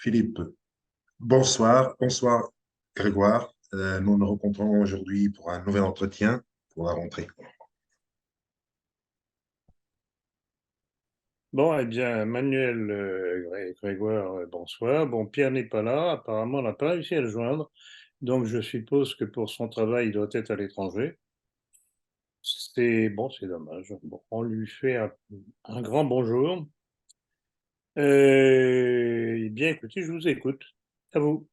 Philippe, bonsoir. Bonsoir, Grégoire. Nous nous rencontrons aujourd'hui pour un nouvel entretien pour la rentrée. Bon, eh bien, Manuel Grégoire, bonsoir. Bon, Pierre n'est pas là, apparemment, on n'a pas réussi à le joindre. Donc, je suppose que pour son travail, il doit être à l'étranger. C'est bon, c'est dommage. Bon, on lui fait un grand bonjour. Eh bien, écoutez, je vous écoute. À vous.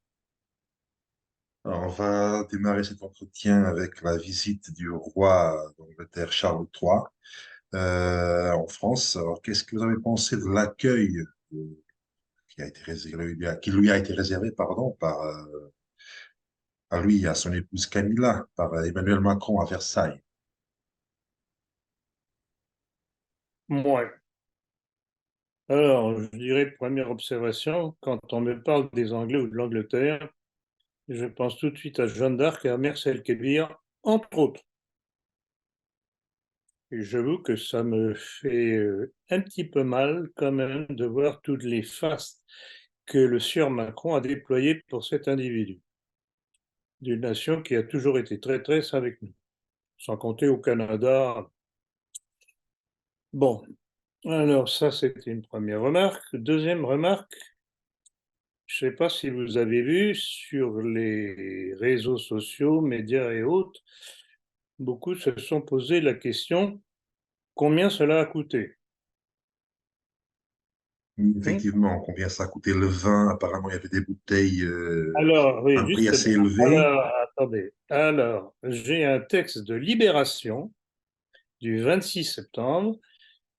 Alors, on va démarrer cet entretien avec la visite du roi d'Angleterre Charles III en France. Alors, qu'est-ce que vous avez pensé de l'accueil qui a été réservé, qui lui a été réservé, pardon, par à lui et à son épouse Camilla, par Emmanuel Macron à Versailles? Moi. Alors, je dirais, première observation, quand on me parle des Anglais ou de l'Angleterre, je pense tout de suite à Jeanne d'Arc et à Mers el-Kébir, entre autres. Et j'avoue que ça me fait un petit peu mal quand même de voir toutes les faces que le sieur Macron a déployées pour cet individu, d'une nation qui a toujours été traîtresse avec nous, sans compter au Canada. Bon, alors ça c'était une première remarque. Deuxième remarque, je ne sais pas si vous avez vu sur les réseaux sociaux, médias et autres, beaucoup se sont posé la question combien cela a coûté. Oui, Hmm. effectivement, combien ça a coûté le vin? Apparemment, il y avait des bouteilles Alors, à oui, un prix assez justement. élevé. Alors, attendez. Alors, j'ai un texte de Libération du 26 septembre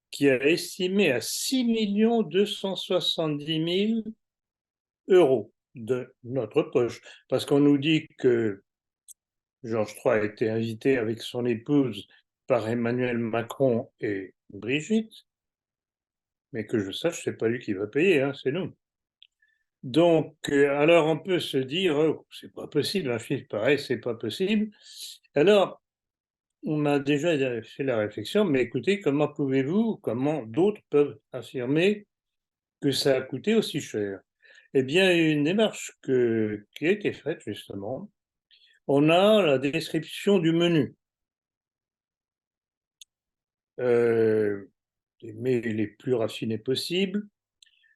qui a estimé à 6 270 000 € de notre poche. Parce qu'on nous dit que Georges III a été invité avec son épouse par Emmanuel Macron et Brigitte, mais que je sache, c'est pas lui qui va payer, hein, c'est nous. Donc, alors on peut se dire, oh, c'est pas possible, un film pareil, c'est pas possible. Alors, on a déjà fait la réflexion, mais écoutez, comment pouvez-vous, comment d'autres peuvent affirmer que ça a coûté aussi cher? Eh bien, une démarche qui a été faite, justement. On a la description du menu, euh, les mets les plus raffinés possibles,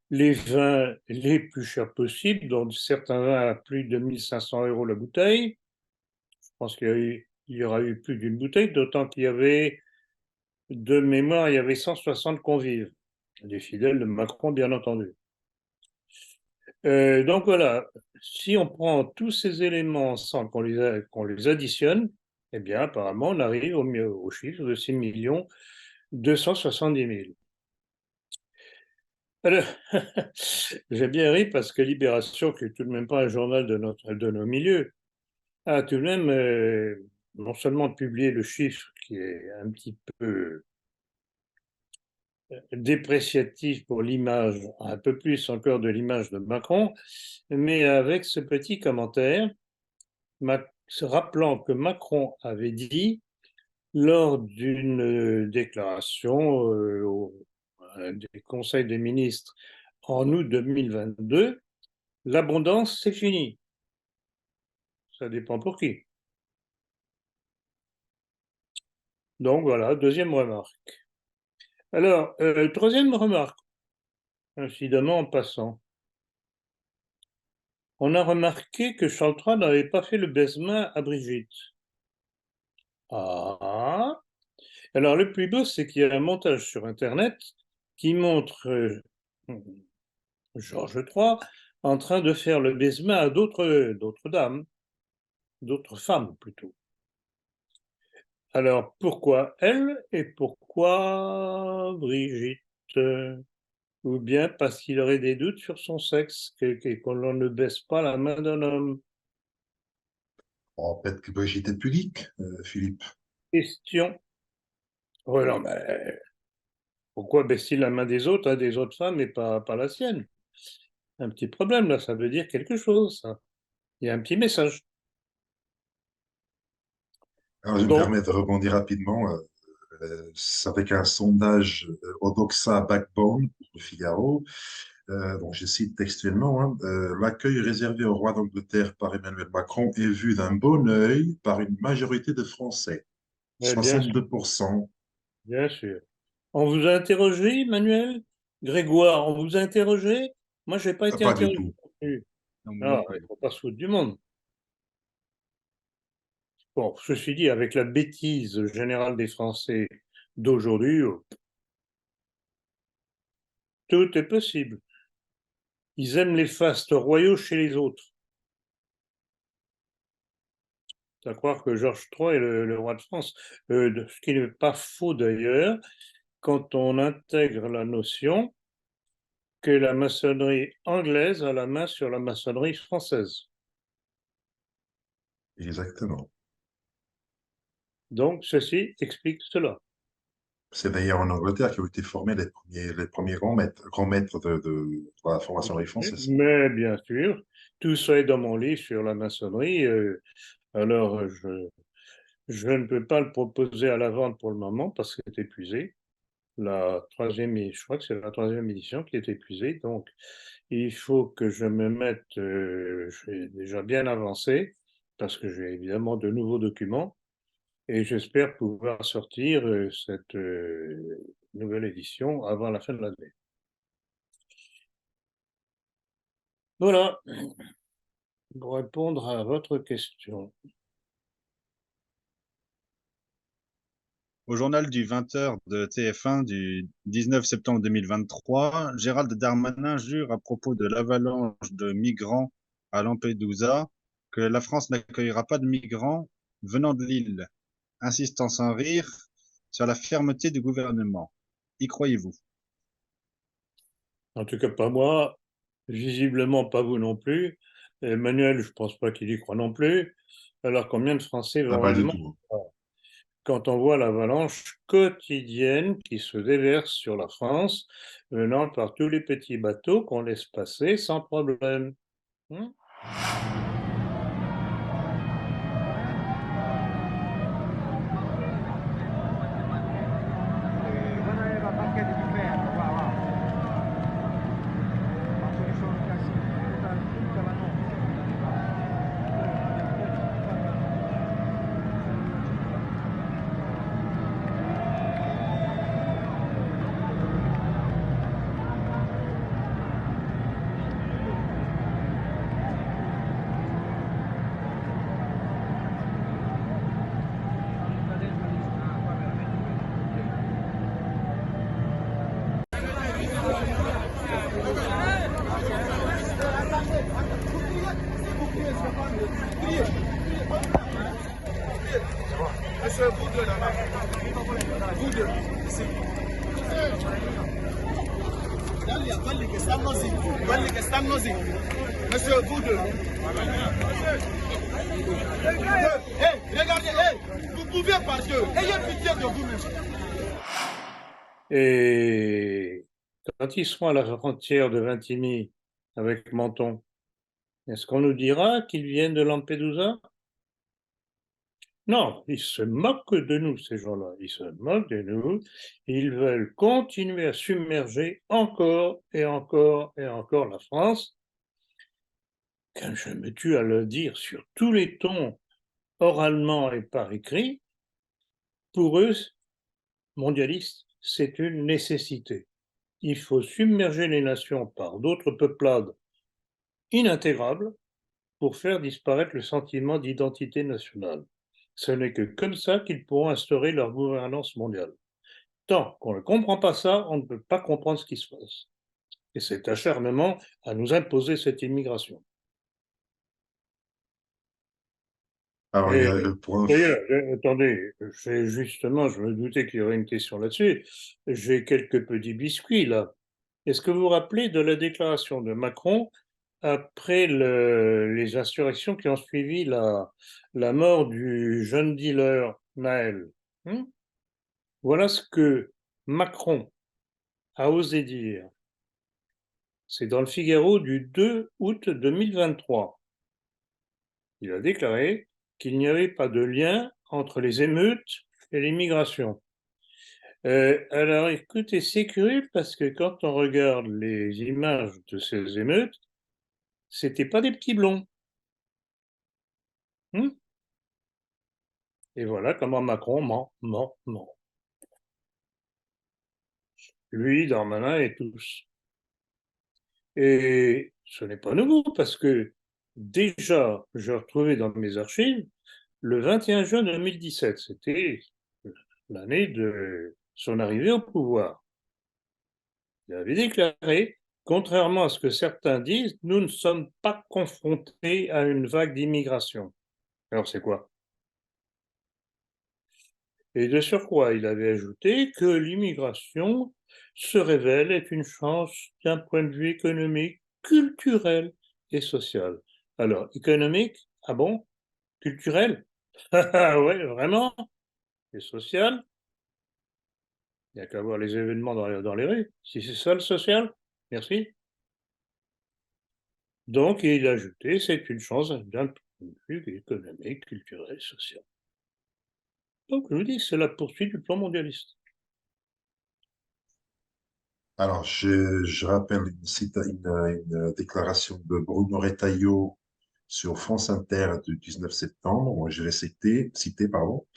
les vins les plus chers possibles, dont certains vins à plus de 1 500 € la bouteille. Je pense il y aura eu plus d'une bouteille, d'autant qu'il y avait, de mémoire, il y avait 160 convives, des fidèles de Macron, bien entendu. Donc voilà, si on prend tous ces éléments ensemble, qu'on les additionne, eh bien, apparemment, on arrive au chiffre de 6 270 000. Alors, j'ai bien ri parce que Libération, qui est tout de même pas un journal de nos milieux, a tout de même non seulement publié le chiffre qui est un petit peu dépréciatif pour l'image, un peu plus encore de l'image de Macron, mais avec ce petit commentaire, se rappelant que Macron avait dit lors d'une déclaration des conseils des ministres en août 2022, l'abondance, c'est fini. Ça dépend pour qui. Donc voilà, deuxième remarque. Alors, troisième remarque, incidemment en passant. On a remarqué que Charles III n'avait pas fait le baisement à Brigitte. Ah. Alors, le plus beau, c'est qu'il y a un montage sur Internet qui montre Georges III en train de faire le baisement à d'autres dames, d'autres femmes plutôt. Alors, pourquoi elle et pourquoi Brigitte? Ou bien parce qu'il aurait des doutes sur son sexe, qu'on ne baisse pas la main d'un homme. Oh, peut-être que Brigitte est pudique, Philippe. Question. Ouais, non, mais pourquoi baisse-t-il la main des autres femmes et pas la sienne? Un petit problème là, ça veut dire quelque chose, ça. Il y a un petit message. Alors, je me Donc, permets de rebondir rapidement. C'est avec un sondage Odoxa Backbone pour le Figaro. Donc je cite textuellement, hein, l'accueil réservé au roi d'Angleterre par Emmanuel Macron est vu d'un bon œil par une majorité de Français, Bien sûr, 62%. bien sûr. On vous a interrogé, Emmanuel? Grégoire, on vous a interrogé? Moi, je n'ai pas Ah, été pas du interrogé tout. non plus. Non, moi non Ah, il ne plus. faut pas se foutre du monde. Bon, ceci dit, avec la bêtise générale des Français d'aujourd'hui, tout est possible. Ils aiment les fastes royaux chez les autres. C'est à croire que Georges III est le roi de France. Ce qui n'est pas faux d'ailleurs, quand on intègre la notion que la maçonnerie anglaise a la main sur la maçonnerie française. Exactement. Donc, ceci explique cela. C'est d'ailleurs en Angleterre qu'ont été formés les premiers grands maîtres de la formation française. Mais bien sûr, tout ça est dans mon livre sur la maçonnerie. Alors, je ne peux pas le proposer à la vente pour le moment parce que c'est épuisé. Je crois que c'est la troisième édition qui est épuisée. Donc, il faut que je me mette, je suis déjà bien avancé parce que j'ai évidemment de nouveaux documents et j'espère pouvoir sortir cette nouvelle édition avant la fin de l'année. Voilà, pour répondre à votre question. Au journal du 20h de TF1 du 19 septembre 2023, Gérald Darmanin jure à propos de l'avalanche de migrants à Lampedusa que la France n'accueillera pas de migrants venant de l'île, insistant sans rire sur la fermeté du gouvernement. Y croyez-vous? En tout cas, pas moi, visiblement pas vous non plus. Emmanuel, je ne pense pas qu'il y croit non plus. Alors, combien de Français Ah, vont pas du réellement tout. quand on voit l'avalanche quotidienne qui se déverse sur la France, venant par tous les petits bateaux qu'on laisse passer sans problème. Hein. Guarda le barchette di ferro, qua, va. Quanto ne sono casini, tutta la notte. Monsieur, vous deux là-bas. Vous deux, ici. Monsieur, vous deux. Hey, regardez, hey, vous pouvez partir. Ayez pitié de vous-même. Et quand ils seront à la frontière de Vintimille avec Menton, est-ce qu'on nous dira qu'ils viennent de Lampedusa? Non, ils se moquent de nous, ces gens-là. Ils se moquent de nous. Ils veulent continuer à submerger encore et encore et encore la France. Quand je me tue à le dire sur tous les tons, oralement et par écrit, pour eux, mondialistes, c'est une nécessité. Il faut submerger les nations par d'autres peuplades inintégrables pour faire disparaître le sentiment d'identité nationale. Ce n'est que comme ça qu'ils pourront instaurer leur gouvernance mondiale. Tant qu'on ne comprend pas ça, on ne peut pas comprendre ce qui se passe. Et cet acharnement à nous imposer cette immigration. Alors, il y Et a le point. d'ailleurs, attendez, justement, je me doutais qu'il y aurait une question là-dessus. J'ai quelques petits biscuits là. Est-ce que vous vous rappelez de la déclaration de Macron après les insurrections qui ont suivi la mort du jeune dealer Naël? Voilà ce que Macron a osé dire. C'est dans le Figaro du 2 août 2023. Il a déclaré qu'il n'y avait pas de lien entre les émeutes et l'immigration. Alors, écoutez, c'est curieux parce que quand on regarde les images de ces émeutes, c'était pas des petits blonds. Et voilà comment Macron ment. Lui, Darmanin et tous. Et ce n'est pas nouveau parce que déjà, je retrouvais dans mes archives le 21 juin 2017, c'était l'année de son arrivée au pouvoir. Il avait déclaré, contrairement à ce que certains disent, nous ne sommes pas confrontés à une vague d'immigration. Alors c'est quoi? Et de surcroît, il avait ajouté que l'immigration se révèle être une chance d'un point de vue économique, culturel et social. Alors, économique, ah bon? Culturel? Ah ouais, vraiment? Et social? Il n'y a qu'à voir les événements dans les rues. Si c'est ça le social, merci. Donc, il a ajouté, c'est une chance d'un point de vue économique, culturel, social. Donc, je vous dis, c'est la poursuite du plan mondialiste. Alors, je rappelle une déclaration de Bruno Retailleau sur France Inter du 19 septembre. Moi, je l'ai cité, pardon.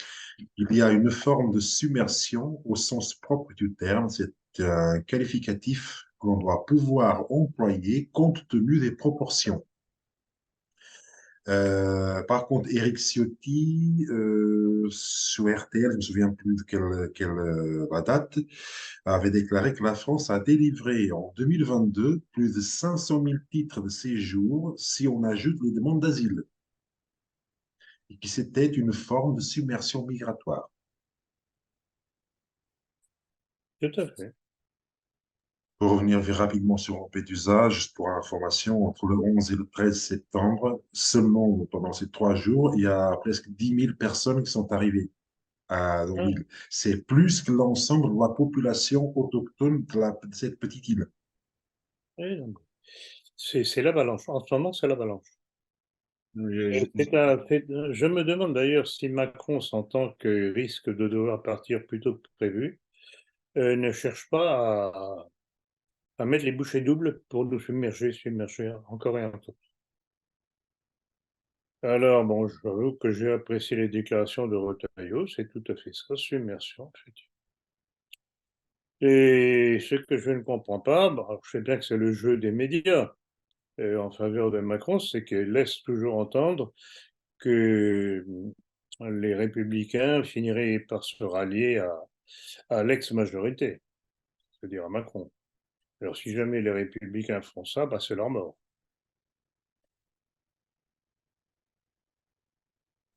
Il y a une forme de submersion au sens propre du terme. C'est un qualificatif que l'on doit pouvoir employer compte tenu des proportions. Par contre, Eric Ciotti, sur RTL, je ne me souviens plus de la date, avait déclaré que la France a délivré en 2022 plus de 500 000 titres de séjour si on ajoute les demandes d'asile, et que c'était une forme de submersion migratoire. Tout à fait. Pour revenir rapidement sur Lampedusa, juste pour information, entre le 11 et le 13 septembre, seulement pendant ces 3 jours, il y a presque 10 000 personnes qui sont arrivées dans l'île. C'est plus que l'ensemble de la population autochtone de cette petite île. Oui, c'est l'avalanche. En ce moment, c'est l'avalanche. Je me demande d'ailleurs si Macron, sentant qu'il risque de devoir partir plus tôt que prévu, ne cherche pas à mettre les bouchées doubles pour nous submerger encore et encore. Alors, bon, j'avoue que j'ai apprécié les déclarations de Retailleau, c'est tout à fait ça, submersion, effectivement. Et ce que je ne comprends pas, je sais bien que c'est le jeu des médias en faveur de Macron, c'est qu'il laisse toujours entendre que les républicains finiraient par se rallier à l'ex-majorité, c'est-à-dire à Macron. Alors si jamais les républicains font ça, c'est leur mort.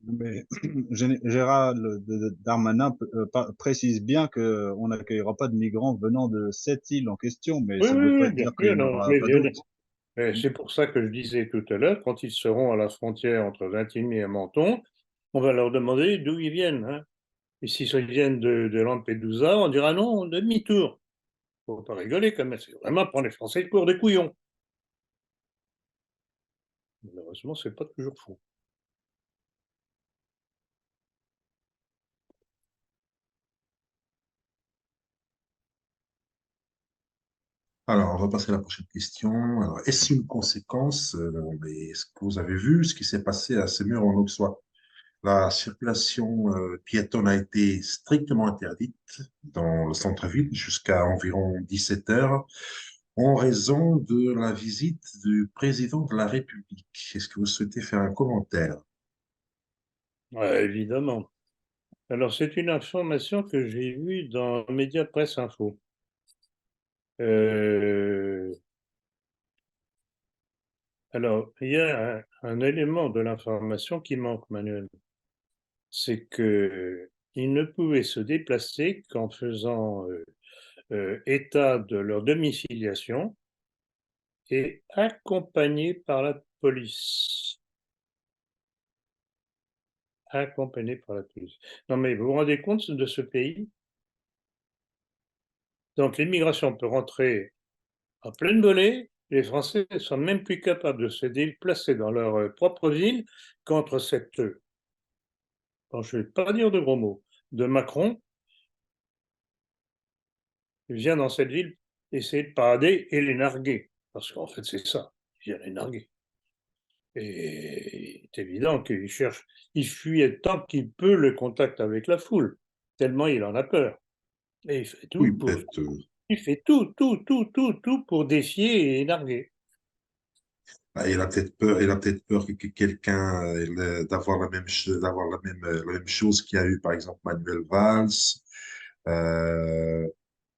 Mais Gérald Darmanin précise bien qu'on n'accueillera pas de migrants venant de cette île en question, mais Oui, ça ne veut pas oui, bien dire qu'il sûr, n'y en non, aura pas d'autres. c'est pour ça que je disais tout à l'heure, quand ils seront à la frontière entre Vintimille et Menton, on va leur demander d'où ils viennent. Hein. Et s'ils viennent de Lampedusa, on dira non, demi-tour. Faut pas rigoler quand même, c'est vraiment prendre les Français pour des couillons. Malheureusement, c'est pas toujours faux. Alors, on va passer à la prochaine question. Alors, est-ce une conséquence, est-ce que vous avez vu ce qui s'est passé à Semur en Auxois? La circulation piétonne a été strictement interdite dans le centre-ville jusqu'à environ 17 heures en raison de la visite du président de la République. Est-ce que vous souhaitez faire un commentaire? Ouais, évidemment. Alors, c'est une information que j'ai vue dans Média Presse Info. Alors, il y a un élément de l'information qui manque, Manuel. C'est qu'ils ne pouvaient se déplacer qu'en faisant état de leur domiciliation et accompagnés par la police. Accompagnés par la police. Non, mais vous vous rendez compte de ce pays? Donc, l'immigration peut rentrer en pleine volée. Les Français ne sont même plus capables de se déplacer dans leur propre ville contre cette, je ne vais pas dire de gros mots, de Macron vient dans cette ville essayer de parader et les narguer. Parce qu'en fait, c'est ça, il vient les narguer. Et c'est évident qu'il cherche, il fuit tant qu'il peut le contact avec la foule, tellement il en a peur. Et il fait tout Oui, pour, peut-être. il fait tout pour défier et narguer. Il a peut-être peur que quelqu'un d'avoir la même chose qu'il y a eu par exemple Manuel Valls. Euh,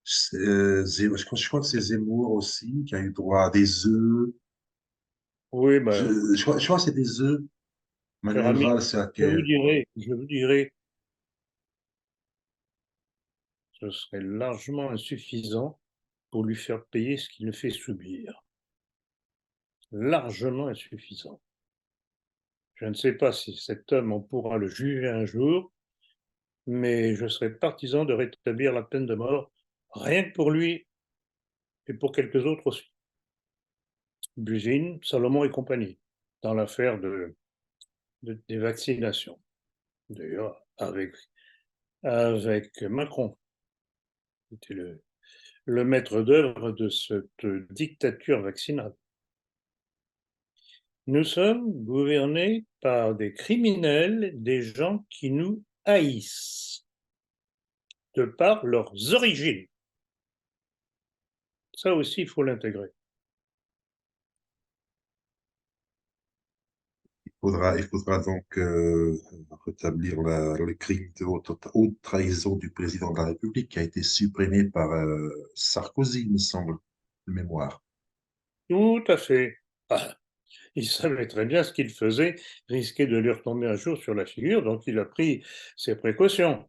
je crois que c'est Zemmour aussi qui a eu droit à des œufs. Oui, ben, Je crois que c'est des œufs. cher Manuel ami, Valls, je vous dirais, ce serait largement insuffisant pour lui faire payer ce qu'il ne fait subir. Largement insuffisant. Je ne sais pas si cet homme, on pourra le juger un jour, mais je serais partisan de rétablir la peine de mort, rien que pour lui et pour quelques autres aussi. Buzyn, Salomon et compagnie, dans l'affaire des vaccinations. D'ailleurs, avec Macron, qui était le maître d'œuvre de cette dictature vaccinale. Nous sommes gouvernés par des criminels, des gens qui nous haïssent, de par leurs origines. Ça aussi, il faut l'intégrer. il faudra donc rétablir le crime de haute trahison du président de la République qui a été supprimé par Sarkozy, il me semble, de mémoire. Tout à fait. Ah, il savait très bien ce qu'il faisait, risquait de lui retomber un jour sur la figure, donc il a pris ses précautions.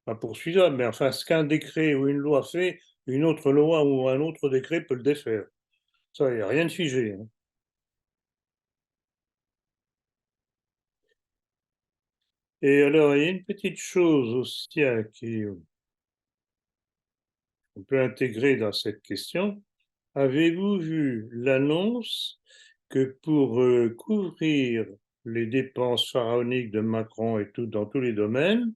Pas poursuivable, mais enfin, ce qu'un décret ou une loi fait, une autre loi ou un autre décret peut le défaire. Ça, il n'y a rien de figé. Hein. Et alors, il y a une petite chose aussi qu'on peut intégrer dans cette question. Avez-vous vu l'annonce que pour couvrir les dépenses pharaoniques de Macron et tout dans tous les domaines,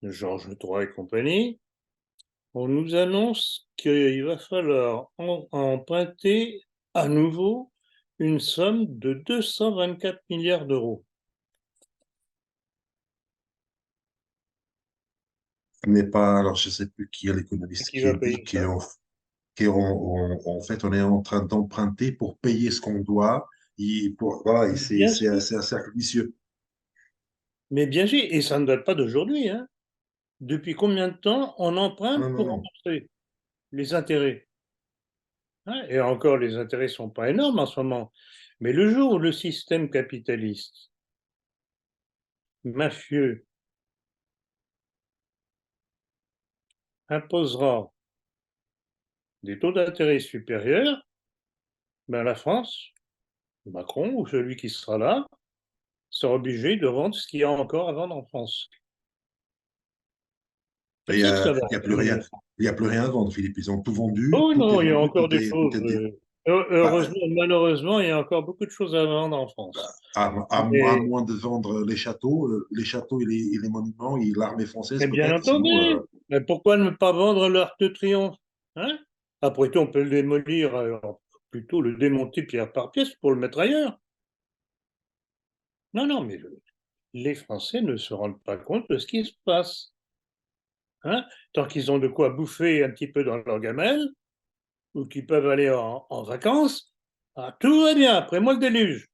de Georges III et compagnie, on nous annonce qu'il va falloir emprunter à nouveau une somme de 224 milliards d'euros. Ce n'est pas, alors je ne sais plus qui est Et l'économiste qui qui a va dit payer ça? en fait, on est en train d'emprunter pour payer ce qu'on doit. Voilà, et Bien sûr. c'est un cercle vicieux. Mais bien sûr, et ça ne date pas d'aujourd'hui. Hein. Depuis combien de temps on Non, emprunte non, pour non. rembourser les intérêts? Hein, et encore, les intérêts ne sont pas énormes en ce moment. Mais le jour où le système capitaliste, mafieux, imposera des taux d'intérêt supérieurs, ben la France, Macron ou celui qui sera là, sera obligé de vendre ce qu'il y a encore à vendre en France. Il C'est n'y ça que ça va a plus rien, devenir. il y a plus rien à vendre, Philippe. Ils ont tout vendu, Oh tout est non, il y a vendu, encore des tout choses. est dit. Bah, Heureusement, malheureusement, il y a encore beaucoup de choses à vendre en France. à Mais, moins de vendre les châteaux et les monuments et l'armée française mais bien peut-être, sinon, entendu, mais pourquoi ne pas vendre l'Arc de Triomphe? Hein? Après tout, on peut le démolir, plutôt le démonter pierre par pièce pour le mettre ailleurs. Non, non, mais les Français ne se rendent pas compte de ce qui se passe. Hein? Tant qu'ils ont de quoi bouffer un petit peu dans leur gamelle, ou qu'ils peuvent aller en vacances, tout va bien, après moi le déluge.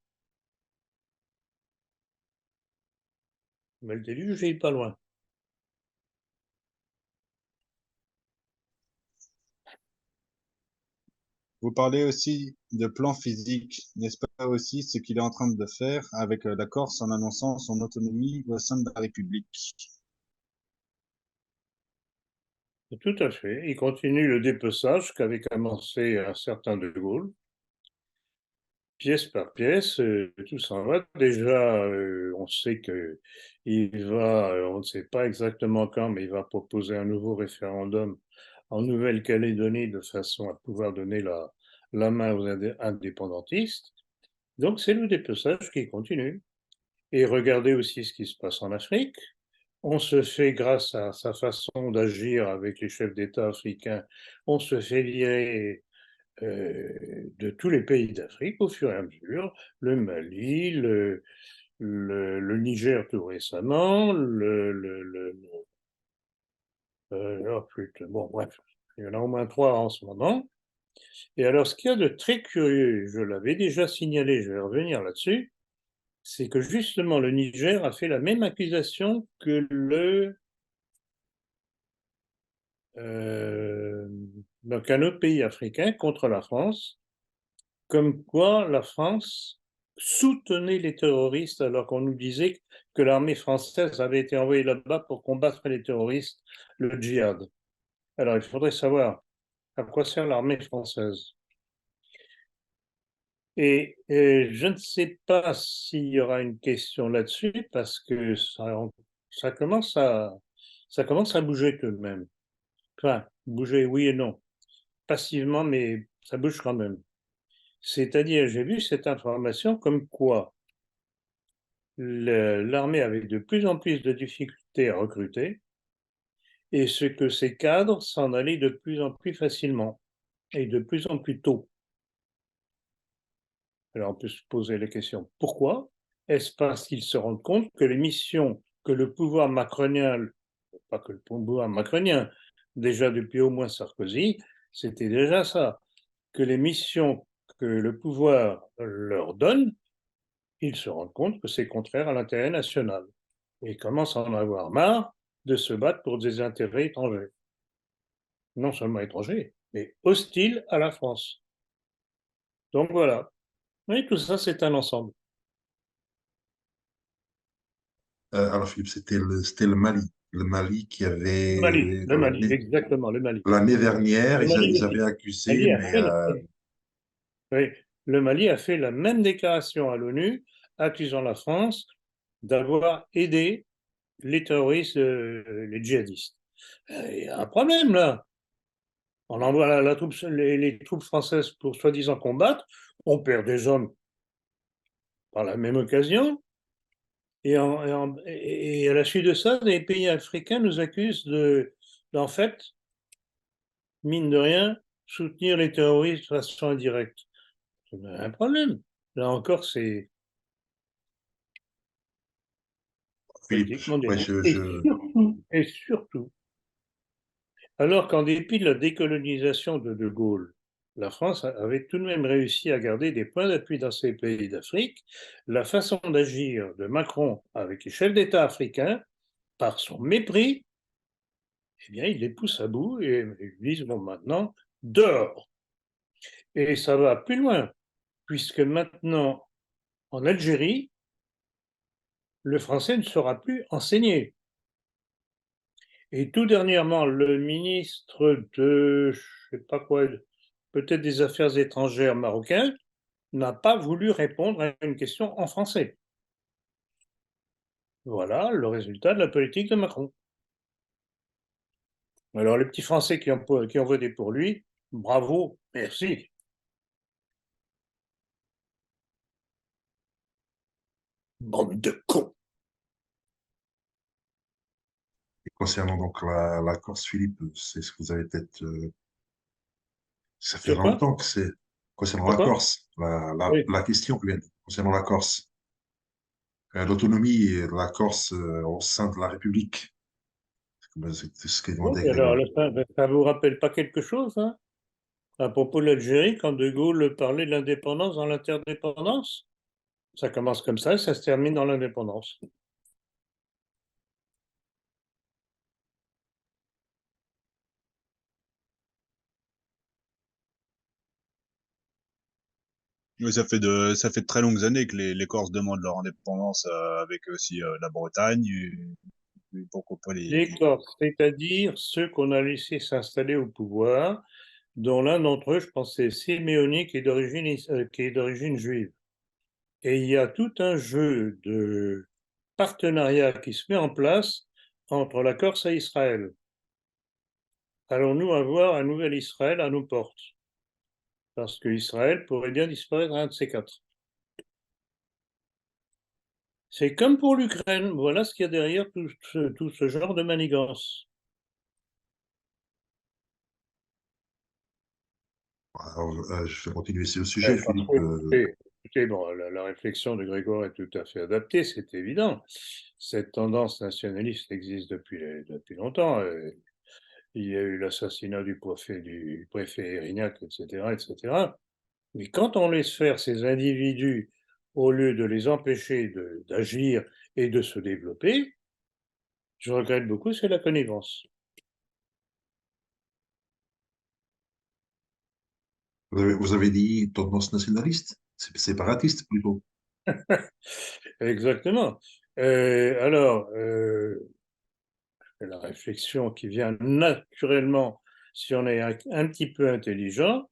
Mais le déluge, il est pas loin. Vous parlez aussi de plan physique, n'est-ce pas aussi ce qu'il est en train de faire avec la Corse en annonçant son autonomie au sein de la République? Tout à fait. Il continue le dépeçage qu'avait commencé un certain De Gaulle, pièce par pièce, tout s'en va. Déjà, on sait que il va, on ne sait pas exactement quand, mais il va proposer un nouveau référendum en Nouvelle-Calédonie de façon à pouvoir donner la main aux indépendantistes. Donc c'est le dépeçage qui continue. Et regardez aussi ce qui se passe en Afrique. On se fait, grâce à sa façon d'agir avec les chefs d'État africains, on se fait virer de tous les pays d'Afrique au fur et à mesure, le Mali, le Niger tout récemment, oh putain, bon bref, il y en a au moins 3 en ce moment. Et alors ce qu'il y a de très curieux, je l'avais déjà signalé, je vais revenir là-dessus, c'est que justement le Niger a fait la même accusation que donc un autre pays africain contre la France, comme quoi la France soutenait les terroristes alors qu'on nous disait que l'armée française avait été envoyée là-bas pour combattre les terroristes, le djihad. Alors il faudrait savoir à quoi sert l'armée française. Et je ne sais pas s'il y aura une question là-dessus parce que ça commence à bouger tout de même. Enfin, bouger oui et non. Passivement, mais ça bouge quand même. C'est-à-dire, j'ai vu cette information comme quoi l'armée avait de plus en plus de difficultés à recruter et ce que ses cadres s'en allaient de plus en plus facilement et de plus en plus tôt. Alors on peut se poser la question, pourquoi? Est-ce parce qu'ils se rendent compte que les missions que le pouvoir macronien, pas que le pouvoir macronien, déjà depuis au moins Sarkozy, c'était déjà ça, que les missions que le pouvoir leur donne, ils se rendent compte que c'est contraire à l'intérêt national. Et ils commencent à en avoir marre de se battre pour des intérêts étrangers. Non seulement étrangers, mais hostiles à la France. Donc voilà. Oui, tout ça, c'est un ensemble. Alors, Philippe, c'était le Mali. Le Mali qui avait, Le Mali, exactement, le Mali. l'année dernière, Le Mali, ils avaient accusé, mais oui, le Mali a fait la même déclaration à l'ONU, accusant la France d'avoir aidé les terroristes, les djihadistes. Il y a un problème là. On envoie les troupes françaises pour soi-disant combattre, on perd des hommes par la même occasion, et à la suite de ça, les pays africains nous accusent en fait, mine de rien, soutenir les terroristes de façon indirecte. C'est un problème. Là encore, c'est Philippe, politique ouais, mondiale. Et surtout, alors qu'en dépit de la décolonisation de De Gaulle, la France avait tout de même réussi à garder des points d'appui dans ces pays d'Afrique, la façon d'agir de Macron avec les chefs d'État africains, par son mépris, eh bien, il les pousse à bout et ils disent, bon, maintenant, dehors. Et ça va plus loin, puisque maintenant, en Algérie, le français ne sera plus enseigné. Et tout dernièrement, le ministre de, je sais pas quoi, peut-être des Affaires étrangères marocain, n'a pas voulu répondre à une question en français. Voilà le résultat de la politique de Macron. Alors les petits Français qui ont voté pour lui, bravo, merci. Bande de cons. et concernant donc la Corse, Philippe, c'est ce que vous avez peut-être. Ça fait Sur quoi? longtemps que c'est concernant Sur la quoi? Corse, Oui. la question que vient concernant la Corse, l'autonomie de la Corse au sein de la République. C'est ce qui Oui, demandait alors, Grégoire. ça vous rappelle pas quelque chose, hein, à propos de l'Algérie, quand De Gaulle parlait de l'indépendance dans l'interdépendance? Ça commence comme ça se termine dans l'indépendance. Oui, ça fait de très longues années que les Corses demandent leur indépendance avec aussi la Bretagne. Et pourquoi pas Les Corses, c'est-à-dire ceux qu'on a laissés s'installer au pouvoir, dont l'un d'entre eux, je pense, c'est Simeoni, qui est d'origine juive. Et il y a tout un jeu de partenariat qui se met en place entre la Corse et Israël. Allons-nous avoir un nouvel Israël à nos portes? Parce que Israël pourrait bien disparaître à un de ces quatre. C'est comme pour l'Ukraine. Voilà ce qu'il y a derrière tout ce genre de manigance. Alors, je vais continuer sur le sujet, Parce Philippe. que, écoutez, bon, la réflexion de Grégoire est tout à fait adaptée, c'est évident. Cette tendance nationaliste existe depuis longtemps. Il y a eu l'assassinat du préfet Erignac, etc., etc. Mais quand on laisse faire ces individus, au lieu de les empêcher d'agir et de se développer, je regrette beaucoup, c'est la connivence. Vous avez dit tendance nationaliste, séparatiste plutôt. Exactement. La réflexion qui vient naturellement, si on est un petit peu intelligent,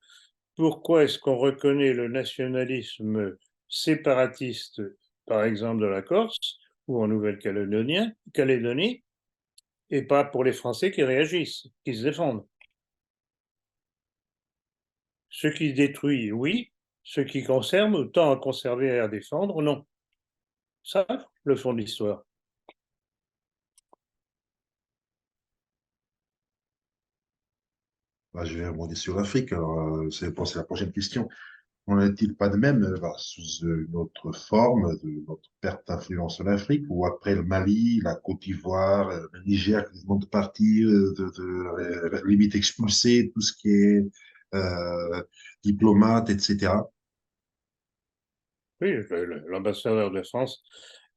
pourquoi est-ce qu'on reconnaît le nationalisme séparatiste, par exemple de la Corse ou en Nouvelle-Calédonie, et pas pour les Français qui réagissent, qui se défendent? Ce qui détruit, oui. Ce qui conserve, autant à conserver et à défendre, non. Ça, le fond de l'histoire. Là, je vais rebondir sur l'Afrique. Alors, c'est bon, c'est la prochaine question. N'en est-il pas de même sous une autre forme de notre perte d'influence en Afrique, ou après le Mali, la Côte d'Ivoire, le Niger qui demande de partir, limite expulser tout ce qui est euh, diplomate, etc. Oui, l'ambassadeur de France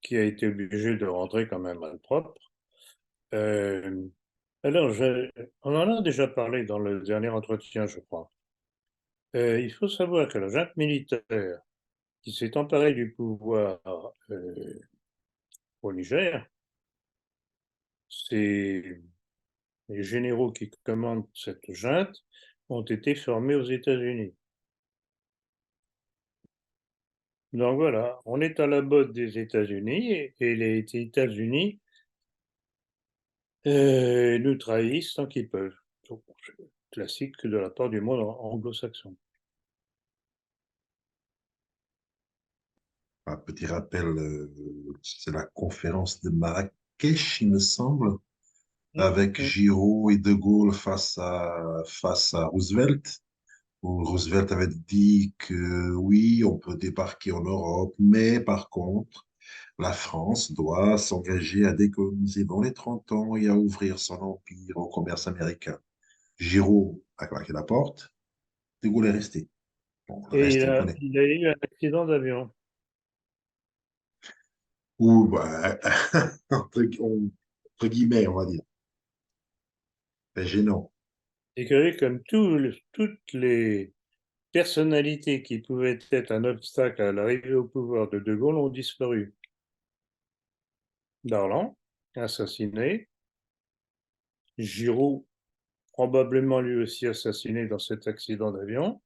qui a été obligé de rentrer quand même malpropre. Euh, alors, on en a déjà parlé dans le dernier entretien, je crois. Il faut savoir que la junte militaire qui s'est emparée du pouvoir au Niger, c'est les généraux qui commandent cette junte ont été formés aux États-Unis. Donc voilà, on est à la botte des États-Unis et les États-Unis nous trahissent tant qu'ils peuvent. Donc, classique de la part du monde anglo-saxon. Un petit rappel, c'est la conférence de Marrakech, il me semble, avec Giraud et De Gaulle face à Roosevelt, où Roosevelt avait dit que oui, on peut débarquer en Europe, mais par contre, la France doit s'engager à décoloniser dans les 30 ans et à ouvrir son empire au commerce américain. Giraud a claqué la porte, De Gaulle est resté. Bon, le Et reste, on connaît. il a eu un accident d'avion. Ou, bah, entre guillemets, on va dire. C'est gênant. Et que comme toutes les personnalités qui pouvaient être un obstacle à l'arrivée au pouvoir de Gaulle ont disparu. Darlan, assassiné. Giraud, probablement lui aussi assassiné dans cet accident d'avion.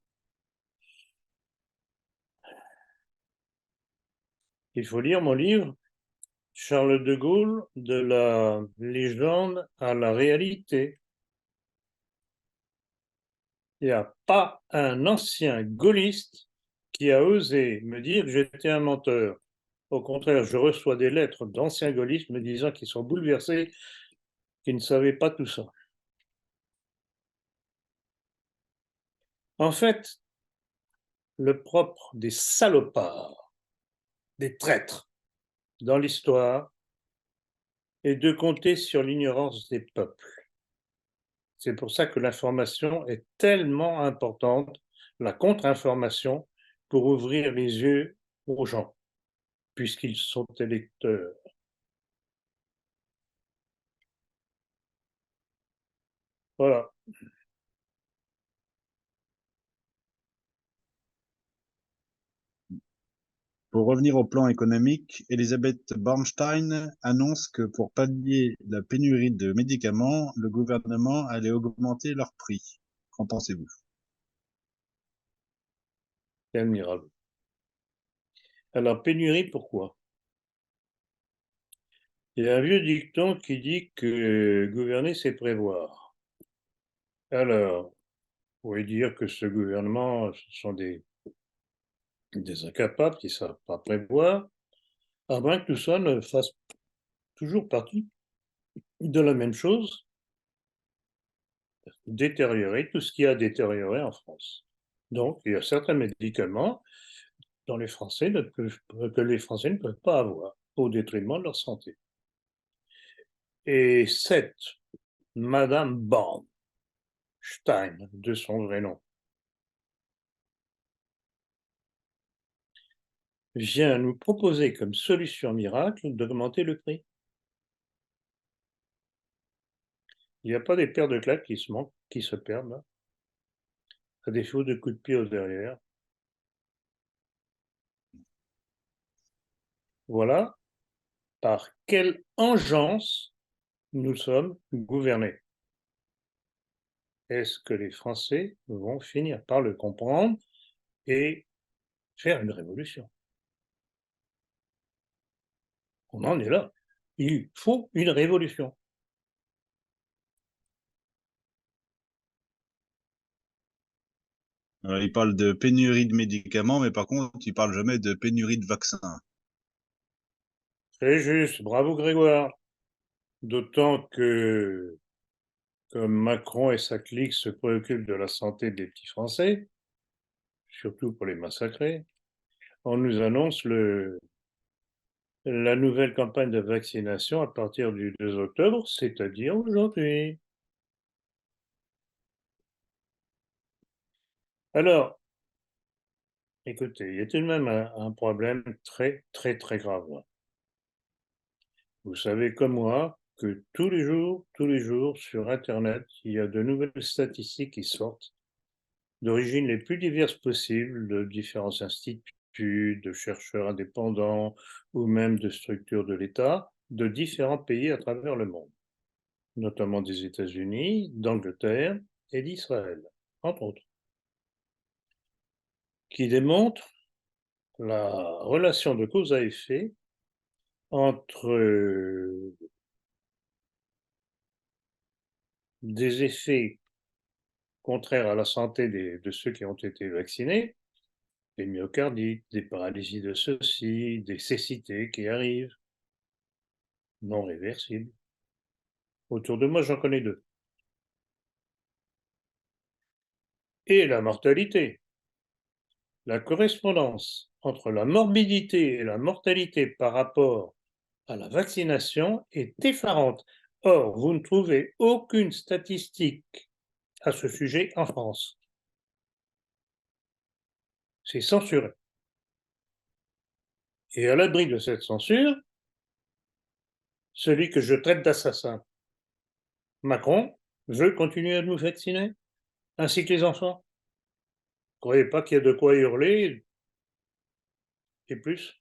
Il faut lire mon livre, Charles de Gaulle, de la légende à la réalité. Il n'y a pas un ancien gaulliste qui a osé me dire que j'étais un menteur. Au contraire, je reçois des lettres d'anciens gaullistes me disant qu'ils sont bouleversés, qu'ils ne savaient pas tout ça. En fait, le propre des salopards, des traîtres dans l'histoire est de compter sur l'ignorance des peuples. C'est pour ça que l'information est tellement importante, la contre-information, pour ouvrir les yeux aux gens, puisqu'ils sont électeurs. Voilà. Pour revenir au plan économique, Elisabeth Bornstein annonce que pour pallier la pénurie de médicaments, le gouvernement allait augmenter leur prix. Qu'en pensez-vous? C'est admirable. Alors, pénurie, pourquoi? Il y a un vieux dicton qui dit que gouverner, c'est prévoir. Alors, vous pouvez dire que ce gouvernement, ce sont des incapables qui ne savent pas prévoir. à moins que tout ça ne fasse toujours partie de la même chose, détériorer tout ce qui a détérioré en France. Donc, il y a certains médicaments que les Français ne peuvent pas avoir au détriment de leur santé. Et cette Madame Bornstein, de son vrai nom, vient nous proposer comme solution miracle d'augmenter le prix. Il n'y a pas des paires de claques qui se perdent, là, à défaut de coups de pied au derrière. Voilà par quelle engeance nous sommes gouvernés. Est-ce que les Français vont finir par le comprendre et faire une révolution? On en est là. Il faut une révolution. Il parle de pénurie de médicaments, mais par contre, il parle jamais de pénurie de vaccins. C'est juste, bravo Grégoire. D'autant que, comme Macron et sa clique se préoccupent de la santé des petits Français, surtout pour les massacrer, on nous annonce la nouvelle campagne de vaccination à partir du 2 octobre, c'est-à-dire aujourd'hui. Alors, écoutez, il y a tout de même un problème très, très, très grave. Vous savez comme moi que tous les jours, sur Internet, il y a de nouvelles statistiques qui sortent d'origines les plus diverses possibles, de différents instituts, de chercheurs indépendants ou même de structures de l'État, de différents pays à travers le monde, notamment des États-Unis, d'Angleterre et d'Israël, entre autres, qui démontrent la relation de cause à effet entre des effets contraires à la santé de ceux qui ont été vaccinés, des myocardites, des paralysies de ceux-ci, des cécités qui arrivent, non réversibles. Autour de moi, j'en connais deux. Et la mortalité. La correspondance entre la morbidité et la mortalité par rapport à la vaccination est effarante. Or, vous ne trouvez aucune statistique à ce sujet en France. C'est censuré. Et à l'abri de cette censure, celui que je traite d'assassin, Macron, veut continuer à nous vacciner, ainsi que les enfants. Vous ne croyez pas qu'il y a de quoi hurler et plus?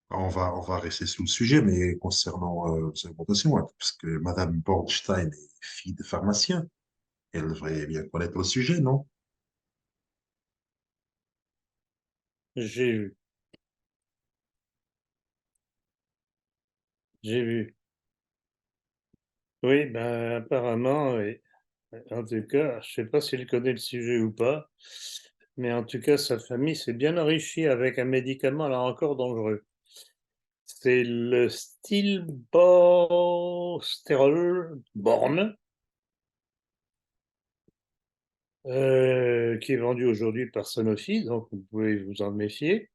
On va rester sur le sujet, mais concernant cette augmentation, hein, parce que Madame Bornstein est fille de pharmacien, elle devrait bien connaître le sujet, non? J'ai vu. J'ai vu. Oui, ben apparemment, oui. En tout cas, je ne sais pas s'il connaît le sujet ou pas, mais en tout cas, sa famille s'est bien enrichie avec un médicament là encore dangereux. C'est le stilbostérol Born, qui est vendu aujourd'hui par Sanofi, donc vous pouvez vous en méfier.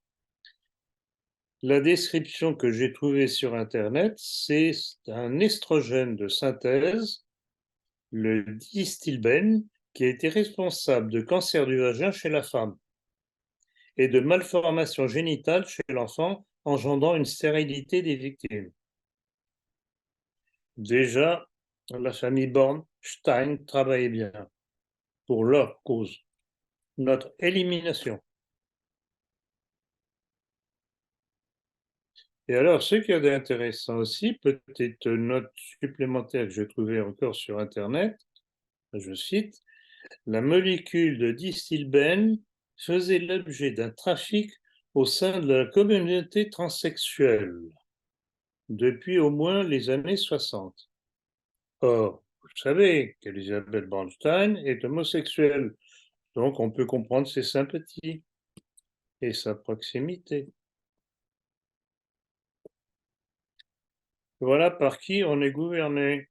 La description que j'ai trouvée sur Internet, c'est un estrogène de synthèse, le distilbène, qui a été responsable de cancer du vagin chez la femme et de malformations génitales chez l'enfant, engendrant une stérilité des victimes. Déjà, la famille Bornstein travaillait bien pour leur cause, notre élimination. Et alors, ce qu'il y a d'intéressant aussi, petite note supplémentaire que j'ai trouvée encore sur Internet, je cite, la molécule de distilbène faisait l'objet d'un trafic au sein de la communauté transsexuelle depuis au moins les années 60. Or, vous savez qu'Elisabeth Bornstein est homosexuelle, donc on peut comprendre ses sympathies et sa proximité. Voilà par qui on est gouverné.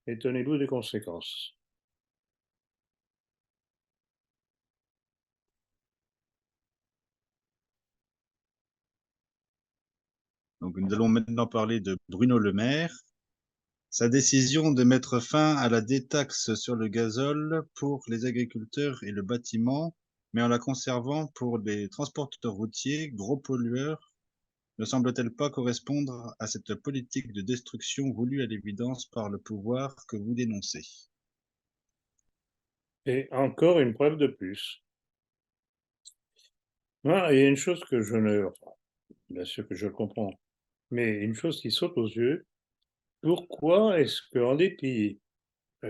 Et tenez-vous des conséquences. Donc, nous allons maintenant parler de Bruno Le Maire. Sa décision de mettre fin à la détaxe sur le gazole pour les agriculteurs et le bâtiment, mais en la conservant pour les transporteurs routiers, gros pollueurs, ne semble-t-elle pas correspondre à cette politique de destruction voulue à l'évidence par le pouvoir que vous dénoncez? Et encore une preuve de plus. Ah, il y a une chose que je ne... Enfin, bien sûr que je le comprends, mais une chose qui saute aux yeux, pourquoi est-ce qu'en dépit,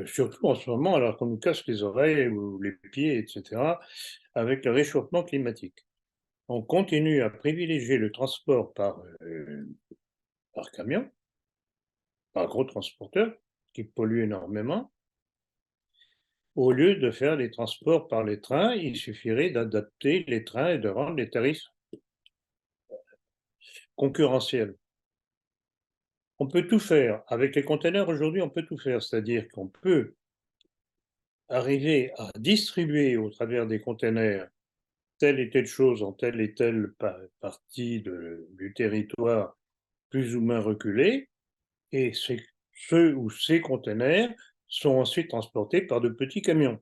surtout en ce moment, alors qu'on nous casse les oreilles ou les pieds, etc., avec le réchauffement climatique, on continue à privilégier le transport par camion, par gros transporteurs, qui polluent énormément, au lieu de faire les transports par les trains, il suffirait d'adapter les trains et de rendre les tarifs concurrentiels. On peut tout faire. Avec les containers aujourd'hui, on peut tout faire. C'est-à-dire qu'on peut arriver à distribuer au travers des containers telle et telle chose en telle et telle partie du territoire plus ou moins reculé, et ceux ou ces containers sont ensuite transportés par de petits camions.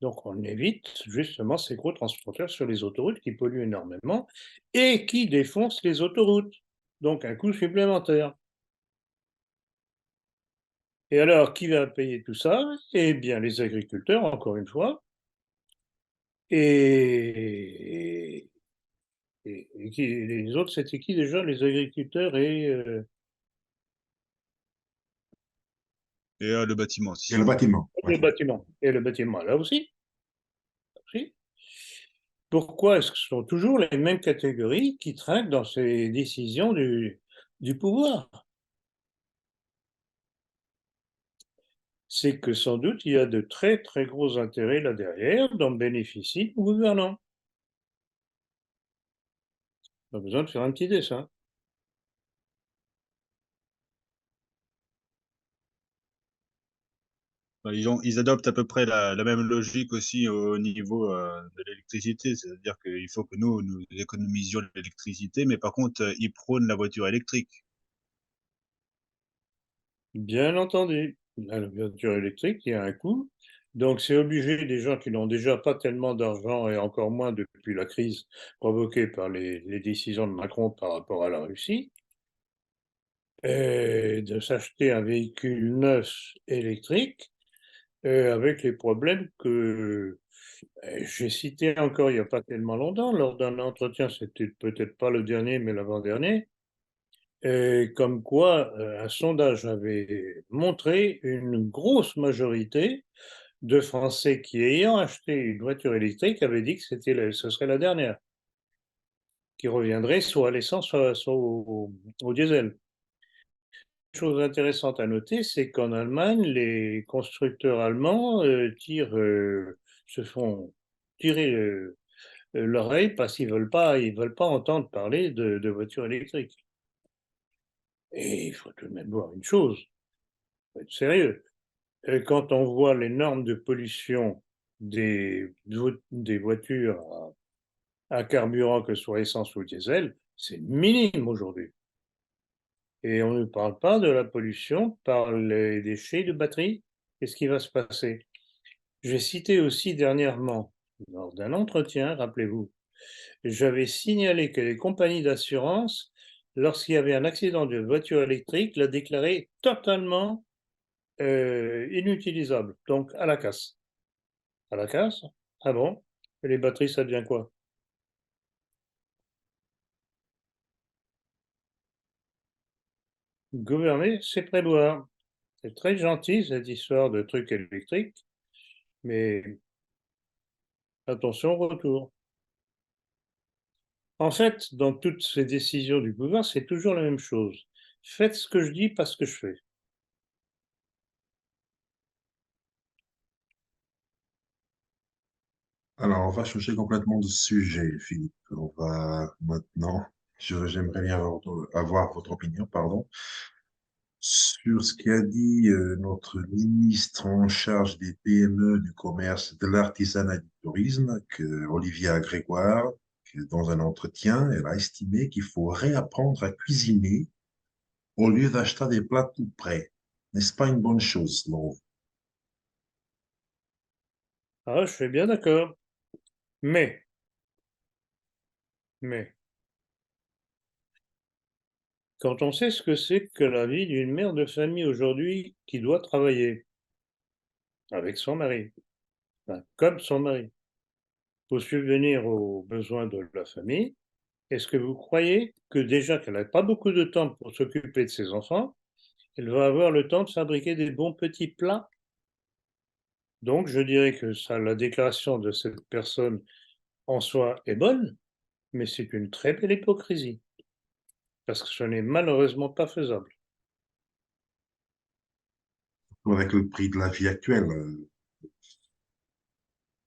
Donc on évite justement ces gros transporteurs sur les autoroutes qui polluent énormément et qui défoncent les autoroutes. Donc un coût supplémentaire. Et alors, qui va payer tout ça? Eh bien, les agriculteurs, encore une fois. Et les autres, c'était qui déjà? Les agriculteurs Et le bâtiment aussi. Et le bâtiment. le bâtiment. Et le bâtiment, là aussi. Pourquoi est-ce que ce sont toujours les mêmes catégories qui trinquent dans ces décisions du pouvoir? C'est que sans doute il y a de très très gros intérêts là derrière dont bénéficient nos gouvernants. On a besoin de faire un petit dessin. Ils adoptent à peu près la même logique aussi au niveau de l'électricité, c'est-à-dire qu'il faut que nous économisions l'électricité, mais par contre, ils prônent la voiture électrique. Bien entendu, la voiture électrique, il y a un coût. Donc, c'est obligé des gens qui n'ont déjà pas tellement d'argent et encore moins depuis la crise provoquée par les décisions de Macron par rapport à la Russie, de s'acheter un véhicule neuf électrique avec les problèmes que j'ai cités encore il n'y a pas tellement longtemps lors d'un entretien, c'était peut-être pas le dernier mais l'avant-dernier, comme quoi un sondage avait montré une grosse majorité de Français qui, ayant acheté une voiture électrique, avaient dit que ce serait la dernière, qui reviendrait soit à l'essence, soit au diesel. Une chose intéressante à noter, c'est qu'en Allemagne, les constructeurs allemands se font tirer l'oreille parce qu'ils ils veulent pas entendre parler de voitures électriques. Et il faut tout de même voir une chose, il faut être sérieux. Quand on voit les normes de pollution des voitures à carburant, que ce soit essence ou diesel, c'est minime aujourd'hui. Et on ne parle pas de la pollution par les déchets de batterie. Qu'est-ce qui va se passer? J'ai cité aussi dernièrement, lors d'un entretien, rappelez-vous, j'avais signalé que les compagnies d'assurance, lorsqu'il y avait un accident de voiture électrique, la déclaraient totalement inutilisable, donc à la casse. À la casse? Ah bon? Et les batteries, ça devient quoi? Gouverner, c'est prévoir. C'est très gentil cette histoire de trucs électriques, mais attention au retour. En fait, dans toutes ces décisions du pouvoir, c'est toujours la même chose. Faites ce que je dis, pas ce que je fais. Alors, on va changer complètement de sujet, Philippe. On va maintenant, j'aimerais bien avoir votre opinion, pardon, sur ce qu'a dit notre ministre en charge des PME, du commerce, de l'artisanat et du tourisme, Olivia Grégoire, que dans un entretien, elle a estimé qu'il faut réapprendre à cuisiner au lieu d'acheter des plats tout prêts. N'est-ce pas une bonne chose, non? Ah, je suis bien d'accord. Mais, mais, quand on sait ce que c'est que la vie d'une mère de famille aujourd'hui qui doit travailler avec son mari, enfin, comme son mari, pour subvenir aux besoins de la famille, est-ce que vous croyez que déjà qu'elle n'a pas beaucoup de temps pour s'occuper de ses enfants, elle va avoir le temps de fabriquer des bons petits plats? Donc, je dirais que ça, la déclaration de cette personne en soi est bonne, mais c'est une très belle hypocrisie, parce que ce n'est malheureusement pas faisable. Avec le prix de la vie actuelle,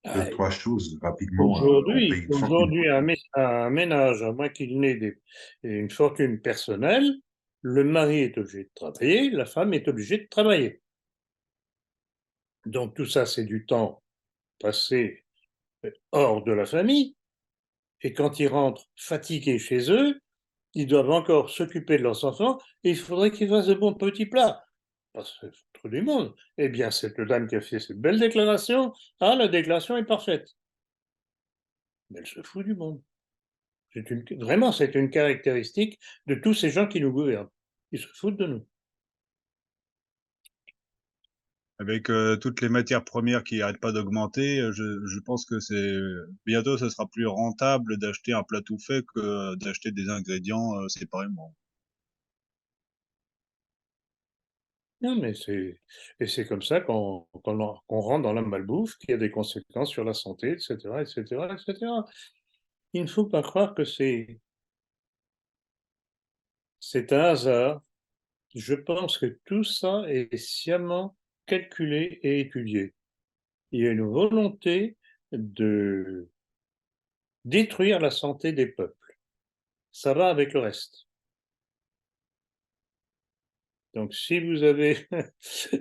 deux, Ah, trois choses rapidement, on paye Aujourd'hui, une fortune. aujourd'hui, un ménage, à moins qu'il n'ait une fortune personnelle, le mari est obligé de travailler, la femme est obligée de travailler. Donc tout ça, c'est du temps passé hors de la famille. Et quand ils rentrent fatigués chez eux, ils doivent encore s'occuper de leurs enfants et il faudrait qu'ils fassent de bons petits plats. Parce que c'est trop du monde. Eh bien, cette dame qui a fait cette belle déclaration, ah, la déclaration est parfaite. Mais elle se fout du monde. Vraiment, c'est une caractéristique de tous ces gens qui nous gouvernent. Ils se foutent de nous. Avec toutes les matières premières qui n'arrêtent pas d'augmenter, je pense que c'est bientôt ce sera plus rentable d'acheter un plat tout fait que d'acheter des ingrédients séparément. Non, mais c'est comme ça qu'on rentre dans la malbouffe, qui a des conséquences sur la santé, etc., etc., etc. Il ne faut pas croire que c'est un hasard. Je pense que tout ça est sciemment calculé et étudié. Il y a une volonté de détruire la santé des peuples. Ça va avec le reste. Donc, si vous avez,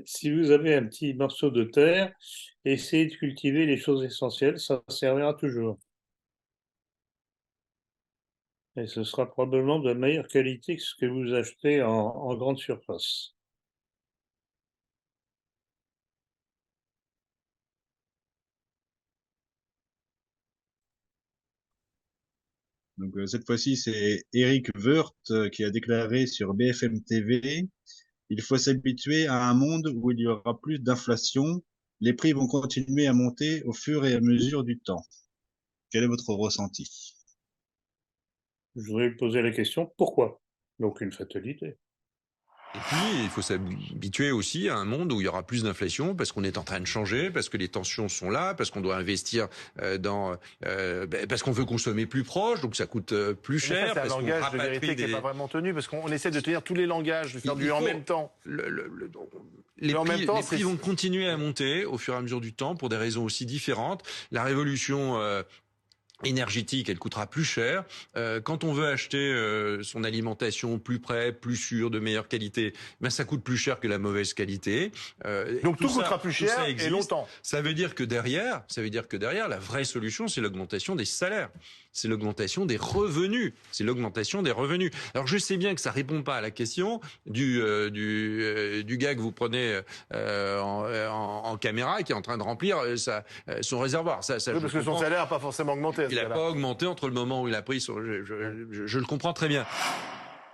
si vous avez un petit morceau de terre, essayez de cultiver les choses essentielles, ça servira toujours. Et ce sera probablement de meilleure qualité que ce que vous achetez en grande surface. Donc cette fois-ci, c'est Eric Woerth qui a déclaré sur BFM TV, il faut s'habituer à un monde où il y aura plus d'inflation, les prix vont continuer à monter au fur et à mesure du temps. Quel est votre ressenti? Je voudrais vous poser la question, pourquoi? Donc une fatalité. Et puis, il faut s'habituer aussi à un monde où il y aura plus d'inflation parce qu'on est en train de changer, parce que les tensions sont là, parce qu'on doit investir parce qu'on veut consommer plus proche, donc ça coûte plus cher. C'est un parce qu'on langage de rapatrie vérité qui n'est pas vraiment tenu, parce qu'on essaie de tenir tous les langages, de faire du en même temps. Les prix vont continuer à monter au fur et à mesure du temps pour des raisons aussi différentes. La révolution énergétique, elle coûtera plus cher. Quand on veut acheter son alimentation plus près, plus sûre, de meilleure qualité, ben ça coûte plus cher que la mauvaise qualité. Donc tout coûtera plus cher existe. Et longtemps. Ça veut dire que derrière, la vraie solution, c'est l'augmentation des salaires. C'est l'augmentation des revenus. C'est l'augmentation des revenus. Alors je sais bien que ça répond pas à la question du gars que vous prenez en caméra et qui est en train de remplir son réservoir. Oui, parce que son salaire n'a pas forcément augmenté. Il n'a pas augmenté entre le moment où il a pris son... Je le comprends très bien.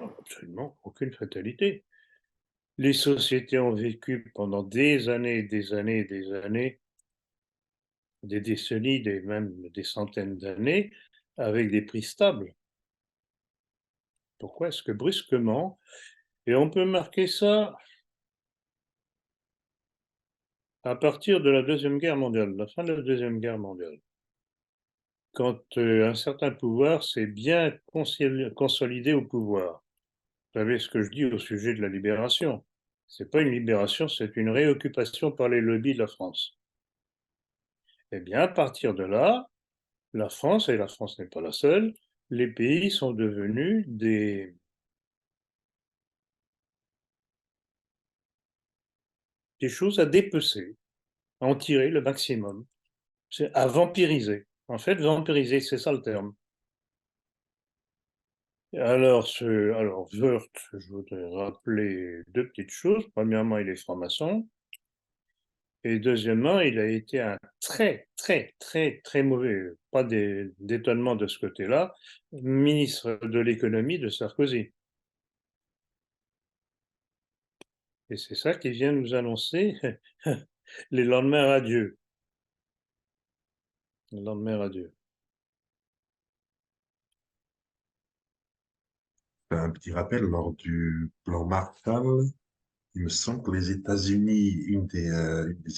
Absolument, aucune fatalité. Les sociétés ont vécu pendant des années, des années, des années, des décennies, même des centaines d'années, avec des prix stables. Pourquoi est-ce que brusquement, et on peut marquer ça à partir de la Deuxième Guerre mondiale, la fin de la Deuxième Guerre mondiale, quand un certain pouvoir s'est bien consolidé au pouvoir, savez ce que je dis au sujet de la libération. C'est pas une libération, c'est une réoccupation par les lobbies de la France. Eh bien, à partir de là, la France, et la France n'est pas la seule, les pays sont devenus des choses à dépecer, à en tirer le maximum, à vampiriser. En fait, vampiriser, c'est ça le terme. Alors, Wörth, je voudrais rappeler deux petites choses. Premièrement, il est franc-maçon. Et deuxièmement, il a été un très, très, très, très mauvais, pas d'étonnement de ce côté-là, ministre de l'économie de Sarkozy. Et c'est ça qui vient nous annoncer les lendemains radieux. Les lendemains radieux. Un petit rappel, lors du plan Marshall, il me semble que les États-Unis, une des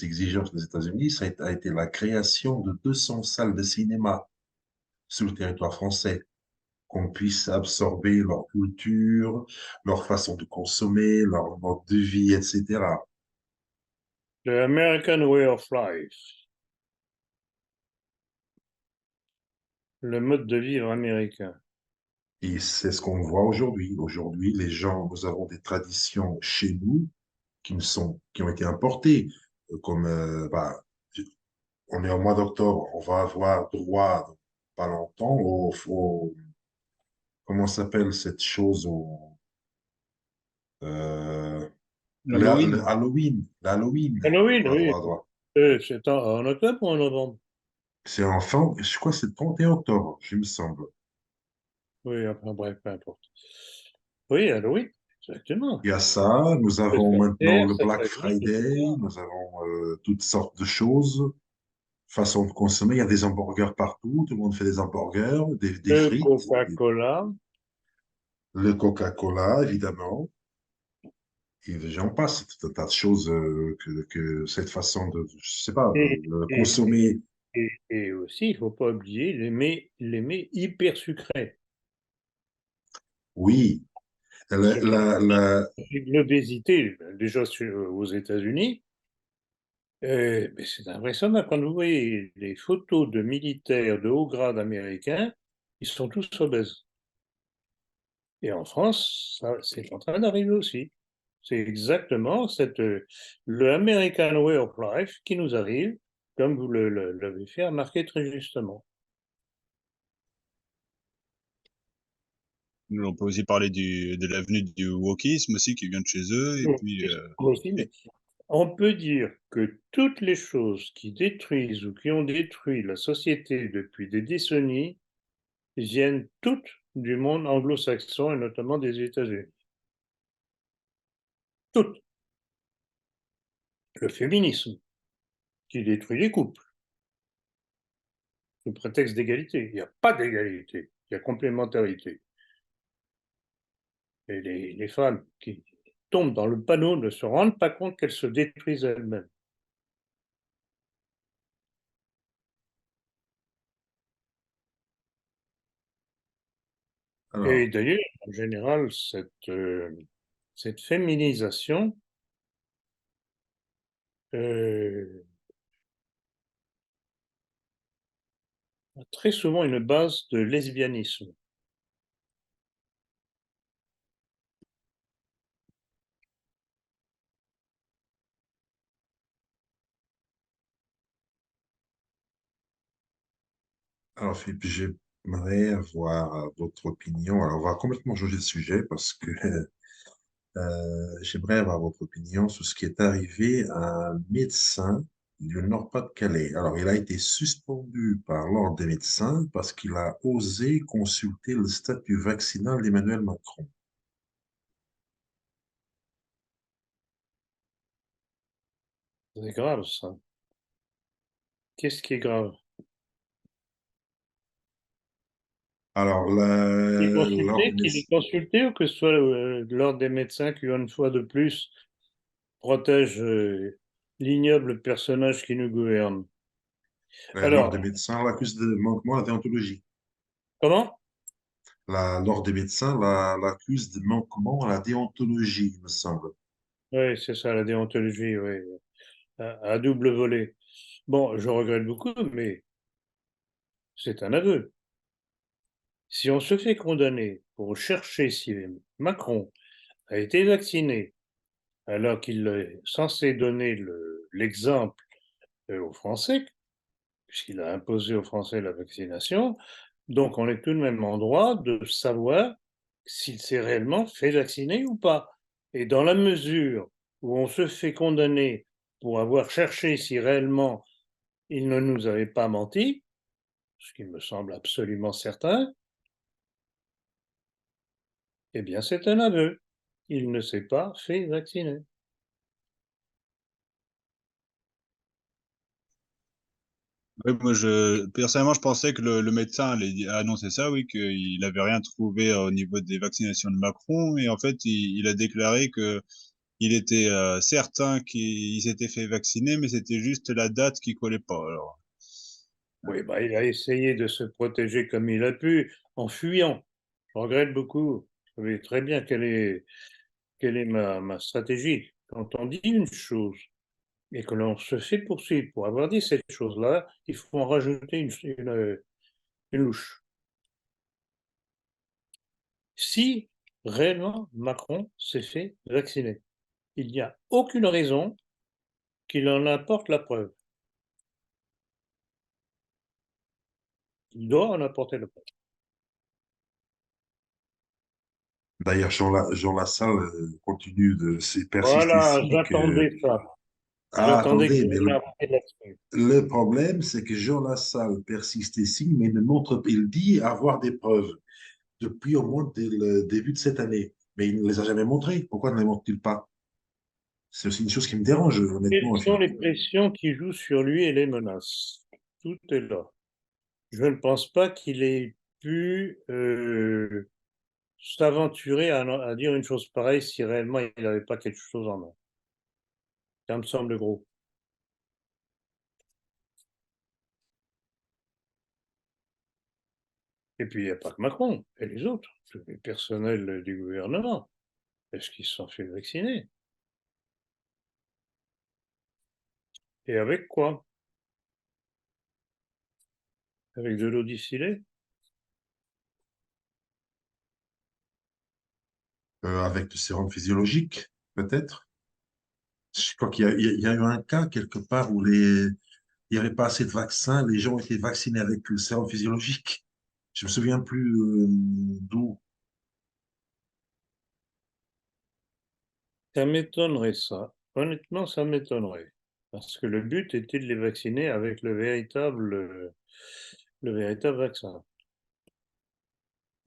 exigences des États-Unis, a été la création de 200 salles de cinéma sur le territoire français, qu'on puisse absorber leur culture, leur façon de consommer, leur mode de vie, etc. The American Way of Life. Le mode de vivre américain. Et c'est ce qu'on voit aujourd'hui. Aujourd'hui, les gens, nous avons des traditions chez nous qui ont été importées, comme on est au mois d'octobre, on va avoir droit, dans pas longtemps, comment s'appelle cette chose, euh, L'Halloween. L'Halloween, on Halloween, va oui. avoir droit. C'est en octobre ou en novembre? C'est enfin, je crois que c'est le 31 octobre, je me semble. Oui, enfin bref, peu importe. Oui, Halloween, exactement. Il y a ça, nous Ça avons peut maintenant faire, le ça Black peut vite, Friday, etc. nous avons toutes sortes de choses, façon de consommer. Il y a des hamburgers partout, tout le monde fait des hamburgers, des Le frites, Coca-Cola. le Coca-Cola, évidemment. Et j'en passe, tout un tas de choses que cette façon de, je sais pas, Et, de et, consommer. et aussi, il ne faut pas oublier les mets hyper sucrés. Oui, Ce qui la, explique l'obésité, déjà aux États-Unis. Mais c'est impressionnant quand vous voyez les photos de militaires de haut grade américains, ils sont tous obèses. Et en France, c'est en train d'arriver aussi. C'est exactement le American Way of Life qui nous arrive, comme vous l'avez fait remarquer très justement. On peut aussi parler de l'avenue du wokisme aussi qui vient de chez eux. Et puis, Aussi, mais on peut dire que toutes les choses qui détruisent ou qui ont détruit la société depuis des décennies viennent toutes du monde anglo-saxon et notamment des États-Unis. Toutes. Le féminisme qui détruit les couples sous prétexte d'égalité. Il n'y a pas d'égalité, il y a complémentarité. Et les femmes qui tombent dans le panneau ne se rendent pas compte qu'elles se détruisent elles-mêmes. Et alors, d'ailleurs, en général, cette féminisation a très souvent une base de lesbianisme. alors Philippe, j'aimerais avoir votre opinion. Alors, on va complètement changer de sujet parce que j'aimerais avoir votre opinion sur ce qui est arrivé à un médecin du Nord-Pas-de-Calais. Alors, il a été suspendu par l'Ordre des médecins parce qu'il a osé consulter le statut vaccinal d'Emmanuel Macron. C'est grave, ça. Qu'est-ce qui est grave? Alors, Qu'il est consulté ou que ce soit l'ordre des médecins qui, une fois de plus, protège l'ignoble personnage qui nous gouverne. l'Ordre Alors, des médecins l'accuse de manquement à la déontologie. comment? l'ordre des médecins l'accuse de manquement à la déontologie, il me semble. Oui, c'est ça, la déontologie, oui, à double volet. Bon, je regrette beaucoup, mais c'est un aveu. Si on se fait condamner pour chercher si Macron a été vacciné, alors qu'il est censé donner l'exemple aux Français, puisqu'il a imposé aux Français la vaccination, donc on est tout de même en droit de savoir s'il s'est réellement fait vacciner ou pas. Et dans la mesure où on se fait condamner pour avoir cherché si réellement il ne nous avait pas menti, ce qui me semble absolument certain, eh bien c'est un aveu. Il ne s'est pas fait vacciner. Oui, moi, personnellement, je pensais que le médecin allait annoncer ça, oui, qu'il n'avait rien trouvé au niveau des vaccinations de Macron. Et en fait, il a déclaré que il était certain qu'il s'était fait vacciner, mais c'était juste la date qui collait pas. Alors, Oui, bah, il a essayé de se protéger comme il a pu en fuyant. Je regrette beaucoup. Vous savez très bien quelle est ma stratégie. Quand on dit une chose et que l'on se fait poursuivre pour avoir dit cette chose-là, il faut en rajouter une louche. Si réellement Macron s'est fait vacciner, il n'y a aucune raison qu'il en apporte la preuve. Il doit en apporter la preuve. D'ailleurs, Jean Lassalle continue de persister Voilà, ici que... j'attendais ça. Ah, J'attendais attendez, qu'il mais m'arrête là-dessus. le problème, c'est que Jean Lassalle persiste ici, mais ne montre, il dit avoir des preuves depuis au moins dès le début de cette année, mais il ne les a jamais montrées. Pourquoi ne les montre-t-il pas? C'est aussi une chose qui me dérange, Quelles honnêtement, sont les Philippe. pressions qui jouent sur lui et les menaces? Tout est là. Je ne pense pas qu'il ait pu s'aventurer à dire une chose pareille si réellement il n'avait pas quelque chose en main. Ça me semble gros. Et puis il n'y a pas que Macron, et les autres, tous les personnels du gouvernement. Est-ce qu'ils se sont fait vacciner? Et avec quoi? Avec de l'eau distillée? Avec le sérum physiologique, peut-être. Je crois qu'il y a eu un cas quelque part où il n'y avait pas assez de vaccins, les gens ont été vaccinés avec le sérum physiologique. Je me souviens plus d'où. Ça m'étonnerait ça. Honnêtement, ça m'étonnerait. Parce que le but était de les vacciner avec le véritable vaccin.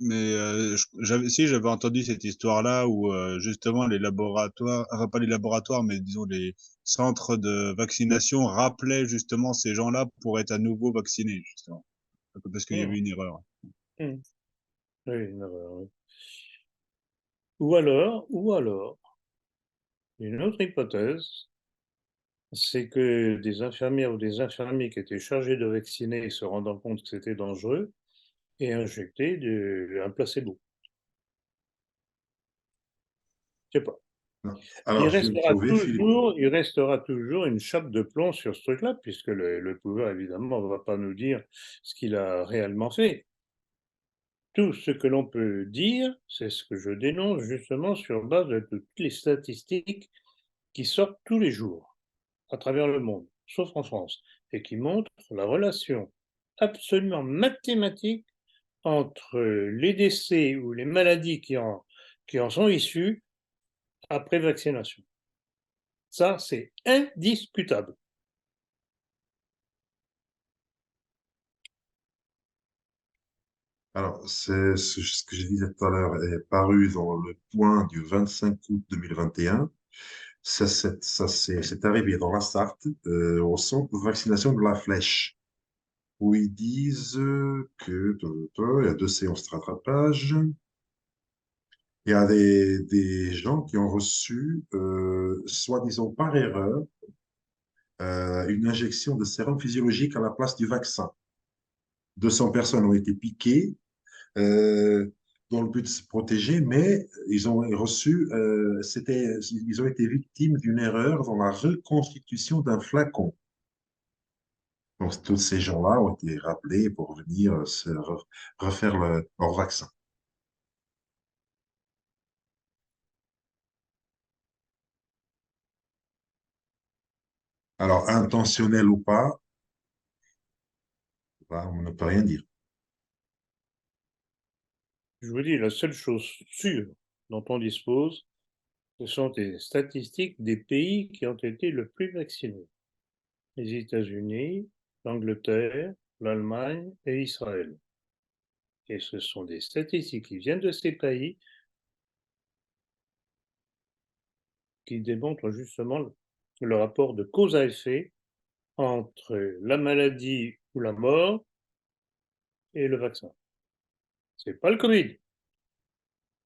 mais j'avais entendu cette histoire-là où justement les laboratoires, enfin pas les laboratoires, mais disons les centres de vaccination rappelaient justement ces gens-là pour être à nouveau vaccinés, justement, parce qu'il y avait Hum, une erreur. hum. Oui, une erreur, oui. Ou alors, une autre hypothèse, c'est que des infirmières ou des infirmiers qui étaient chargés de vacciner et se rendant compte que c'était dangereux, aient injecté un placebo. Je sais pas. Alors, je vais le prouver, Philippe. Il restera toujours une chape de plomb sur ce truc-là, puisque le pouvoir, évidemment, ne va pas nous dire ce qu'il a réellement fait. Tout ce que l'on peut dire, c'est ce que je dénonce justement sur base de toutes les statistiques qui sortent tous les jours à travers le monde, sauf en France, et qui montrent la relation absolument mathématique entre les décès ou les maladies qui en sont issues après vaccination. Ça, c'est indiscutable. Alors, c'est ce que je disais tout à l'heure est paru dans le Point du 25 août 2021. C'est arrivé dans la Sarthe, au centre de vaccination de la Flèche, où ils disent il y a 2 séances de rattrapage. Il y a des gens qui ont reçu, soi-disant par erreur, une injection de sérum physiologique à la place du vaccin. 200 personnes ont été piquées. Euh, dans le but de se protéger, mais ils ont reçu, ils ont été victimes d'une erreur dans la reconstitution d'un flacon. Donc, tous ces gens-là ont été rappelés pour venir refaire leur vaccin. Alors, intentionnel ou pas, là, on ne peut rien dire. Je vous dis, la seule chose sûre dont on dispose, ce sont des statistiques des pays qui ont été le plus vaccinés. Les États-Unis, l'Angleterre, l'Allemagne et Israël. Et ce sont des statistiques qui viennent de ces pays qui démontrent justement le rapport de cause à effet entre la maladie ou la mort et le vaccin. C'est pas le Covid,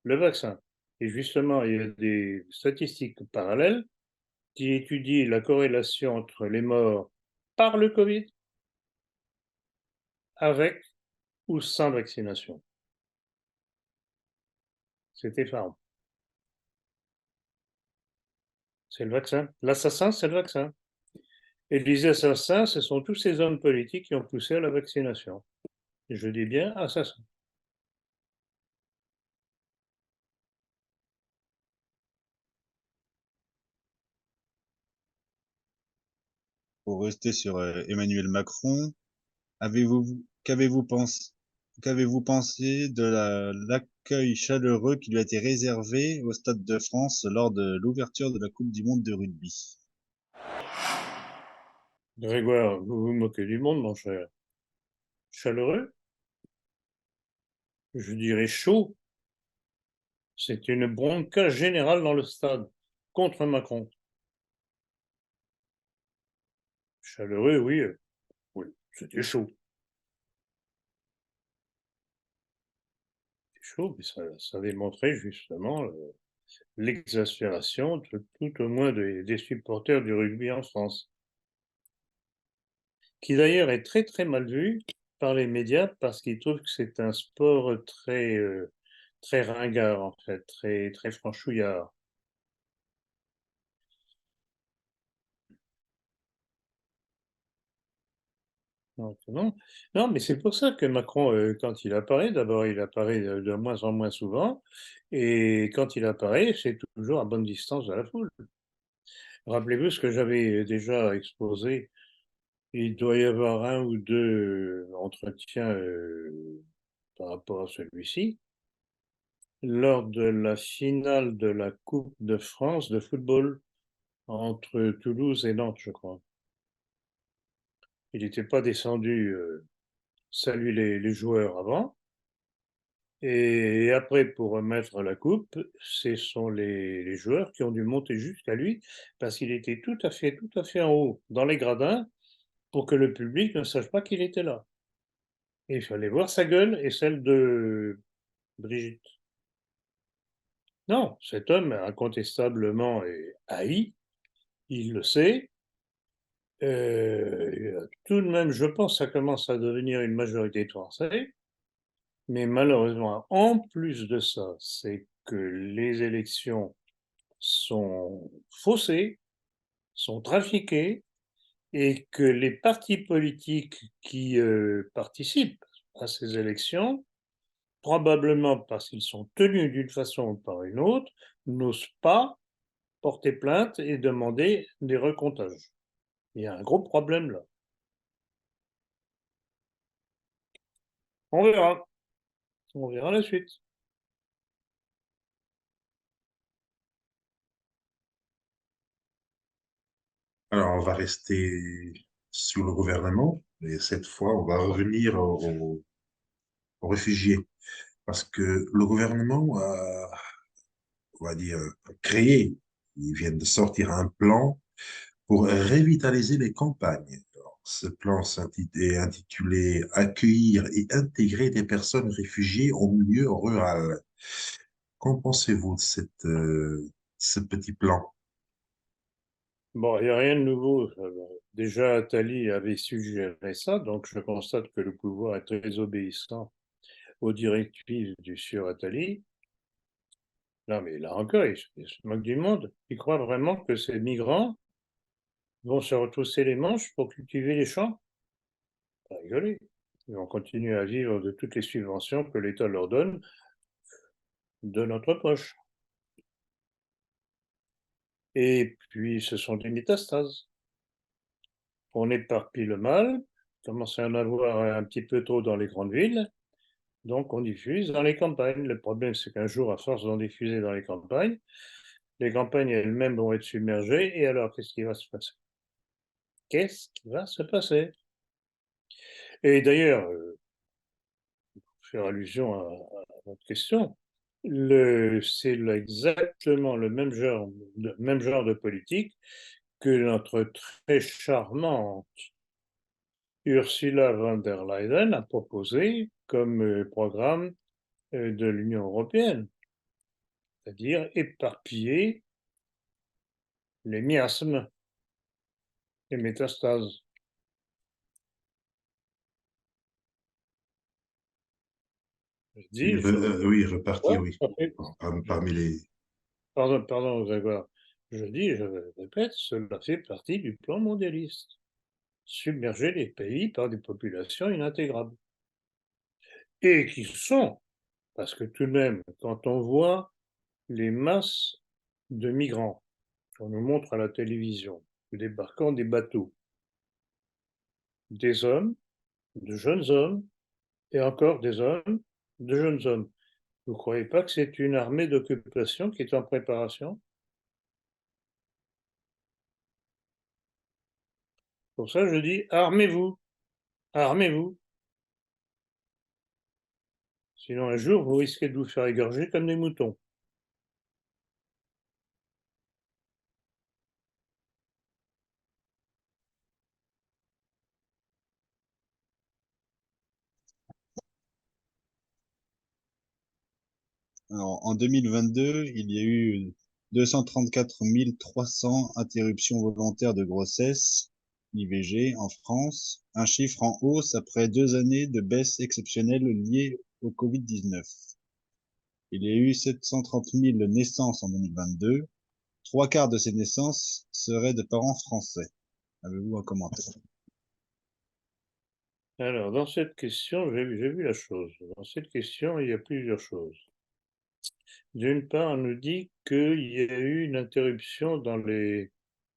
le vaccin. Et justement, il y a des statistiques parallèles qui étudient la corrélation entre les morts par le Covid avec ou sans vaccination. C'est effarant. C'est le vaccin. L'assassin, c'est le vaccin. Et les assassins, ce sont tous ces hommes politiques qui ont poussé à la vaccination. Et je dis bien assassins. Pour rester sur Emmanuel Macron, qu'avez-vous pensé, qu'avez-vous pensé de l'accueil chaleureux qui lui a été réservé au Stade de France lors de l'ouverture de la Coupe du Monde de rugby? Grégoire, vous vous moquez du monde, mon cher. Chaleureux? Je dirais chaud. C'est une bronca générale dans le stade contre Macron. Chaleureux, oui, oui, c'était chaud. C'était chaud, mais ça démontrait justement l'exaspération tout au moins des supporters du rugby en France, qui d'ailleurs est très très mal vu par les médias parce qu'ils trouvent que c'est un sport très ringard en fait, très franchouillard. Donc, non, non, mais c'est pour ça que Macron, quand il apparaît, d'abord il apparaît de moins en moins souvent, et quand il apparaît, c'est toujours à bonne distance de la foule. Rappelez-vous ce que j'avais déjà exposé. Il doit y avoir un ou deux entretiens par rapport à celui-ci. Lors de la finale de la Coupe de France de football entre Toulouse et Nantes, je crois. Il n'était pas descendu saluer les joueurs avant. Et après, pour remettre la coupe, ce sont les joueurs qui ont dû monter jusqu'à lui parce qu'il était tout à fait en haut, dans les gradins, pour que le public ne sache pas qu'il était là. Et il fallait voir sa gueule et celle de Brigitte. Non, cet homme incontestablement est haï, il le sait. Tout de même, je pense que ça commence à devenir une majorité de Français. Mais malheureusement, en plus de ça, c'est que les élections sont faussées, sont trafiquées, et que les partis politiques qui participent à ces élections, probablement parce qu'ils sont tenus d'une façon ou par une autre, n'osent pas porter plainte et demander des recomptages. Il y a un gros problème là. On verra. On verra la suite. Alors, on va rester sur le gouvernement, et cette fois, on va revenir aux réfugiés. Parce que le gouvernement a, on va dire, créé, ils viennent de sortir un plan pour revitaliser les campagnes. Alors, ce plan est intitulé Accueillir et intégrer des personnes réfugiées au milieu rural. Qu'en pensez-vous de ce petit plan? Bon, il n'y a rien de nouveau. Déjà, Attali avait suggéré ça, donc je constate que le pouvoir est très obéissant aux directives du sieur Attali. Non, mais là encore, il se moque du monde. Il croit vraiment que ces migrants vont se retrousser les manches pour cultiver les champs? Pas rigoler. Ils vont continuer à vivre de toutes les subventions que l'État leur donne de notre poche. Et puis, ce sont des métastases. On éparpille le mal, commence à en avoir un petit peu trop dans les grandes villes, donc on diffuse dans les campagnes. Le problème, c'est qu'un jour, à force d'en diffuser dans les campagnes elles-mêmes vont être submergées, et alors, qu'est-ce qui va se passer? Qu'est-ce qui va se passer? Et d'ailleurs, pour faire allusion à votre question, c'est exactement le même genre de politique que notre très charmante Ursula von der Leyen a proposé comme programme de l'Union européenne, c'est-à-dire éparpiller les miasmes, les métastases. Je dis, Oui, repartir, ouais, oui. ça fait- Parmi les... pardon, Grégoire. Je dis, je répète, cela fait partie du plan mondialiste. Submerger les pays par des populations inintégrables. Et qui sont, parce que tout de même, quand on voit les masses de migrants qu'on nous montre à la télévision, débarquant des bateaux, des hommes, de jeunes hommes, et encore des hommes, de jeunes hommes. Vous ne croyez pas que c'est une armée d'occupation qui est en préparation? Pour ça, je dis armez-vous, armez-vous. Sinon, un jour, vous risquez de vous faire égorger comme des moutons. Alors, en 2022, il y a eu 234 300 interruptions volontaires de grossesse, IVG, en France, un chiffre en hausse après 2 années de baisse exceptionnelle liée au Covid-19. Il y a eu 730 000 naissances en 2022. 3 quarts de ces naissances seraient de parents français. Avez-vous un commentaire? Alors, dans cette question, j'ai vu la chose. Dans cette question, il y a plusieurs choses. D'une part, on nous dit qu'il y a eu une interruption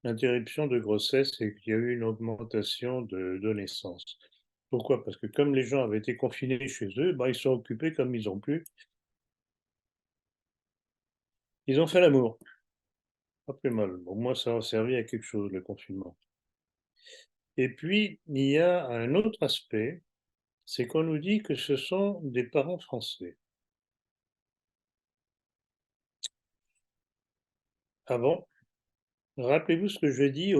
l'interruption de grossesse et qu'il y a eu une augmentation de naissances. Pourquoi? Parce que comme les gens avaient été confinés chez eux, ben, ils sont occupés comme ils ont pu. Ils ont fait l'amour. Pas plus mal. Au moins, ça a servi à quelque chose, le confinement. Et puis, il y a un autre aspect, c'est qu'on nous dit que ce sont des parents français. Ah bon? Rappelez-vous ce que je dis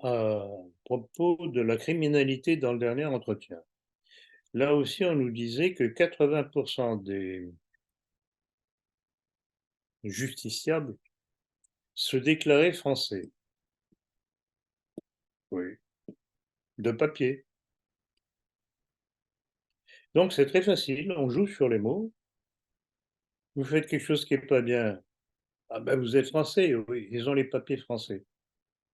à propos de la criminalité dans le dernier entretien. Là aussi, on nous disait que 80% des justiciables se déclaraient français. Oui, de papier. Donc c'est très facile, on joue sur les mots. Vous faites quelque chose qui n'est pas bien. Ah ben vous êtes français, oui, ils ont les papiers français.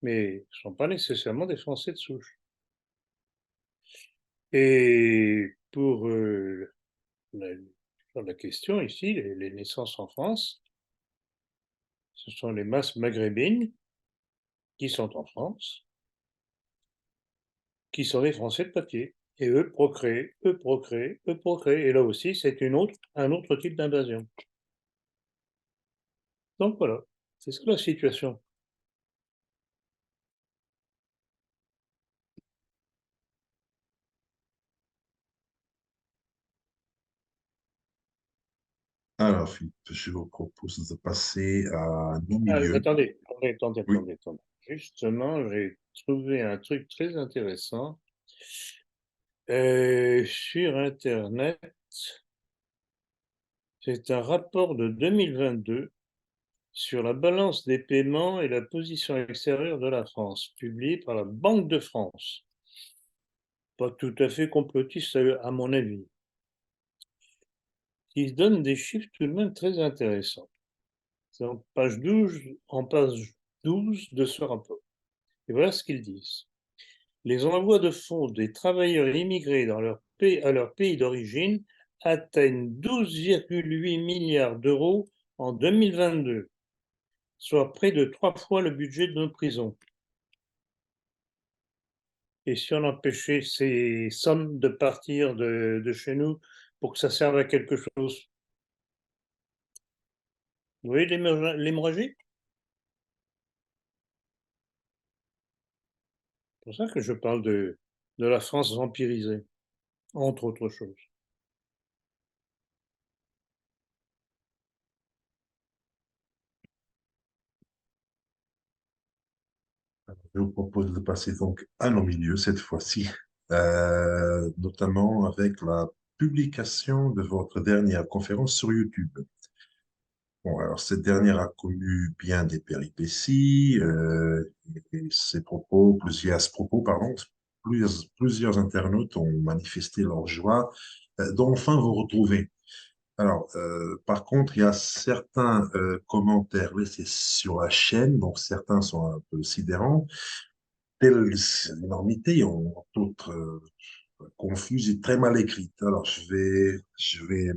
Mais ils ne sont pas nécessairement des Français de souche. Et pour la question ici, les naissances en France, ce sont les masses maghrébines qui sont en France, qui sont des Français de papier. Et eux procréent, eux procréent, eux procréent. Et là aussi, c'est un autre type d'invasion. Donc voilà, c'est ça la situation. Alors, Philippe, je vous propose de passer à nos Ah, milieux. Oui. attendez. Justement, j'ai trouvé un truc très intéressant sur Internet. C'est un rapport de 2022 sur la balance des paiements et la position extérieure de la France, publié par la Banque de France. Pas tout à fait complotiste à mon avis. qui donne des chiffres tout de même très intéressants. C'est en page 12 de ce rapport. Et voilà ce qu'ils disent. Les envois de fonds des travailleurs immigrés à leur pays d'origine atteignent 12,8 milliards d'euros en 2022, soit près de 3 fois le budget de nos prisons. Et si on empêchait ces sommes de partir de chez nous pour que ça serve à quelque chose? Vous voyez l'hémorragie? C'est pour ça que je parle de la France vampirisée, entre autres choses. Je vous propose de passer donc à nos milieux cette fois-ci, notamment avec la publication de votre dernière conférence sur YouTube. Bon, alors cette dernière a connu bien des péripéties, et à ce propos, pardon, plusieurs internautes ont manifesté leur joie d'enfin vous retrouver. Alors, par contre, il y a certains commentaires laissés sur la chaîne, donc certains sont un peu sidérants, telle énormité, en d'autres confuses et très mal écrites. Alors, je vais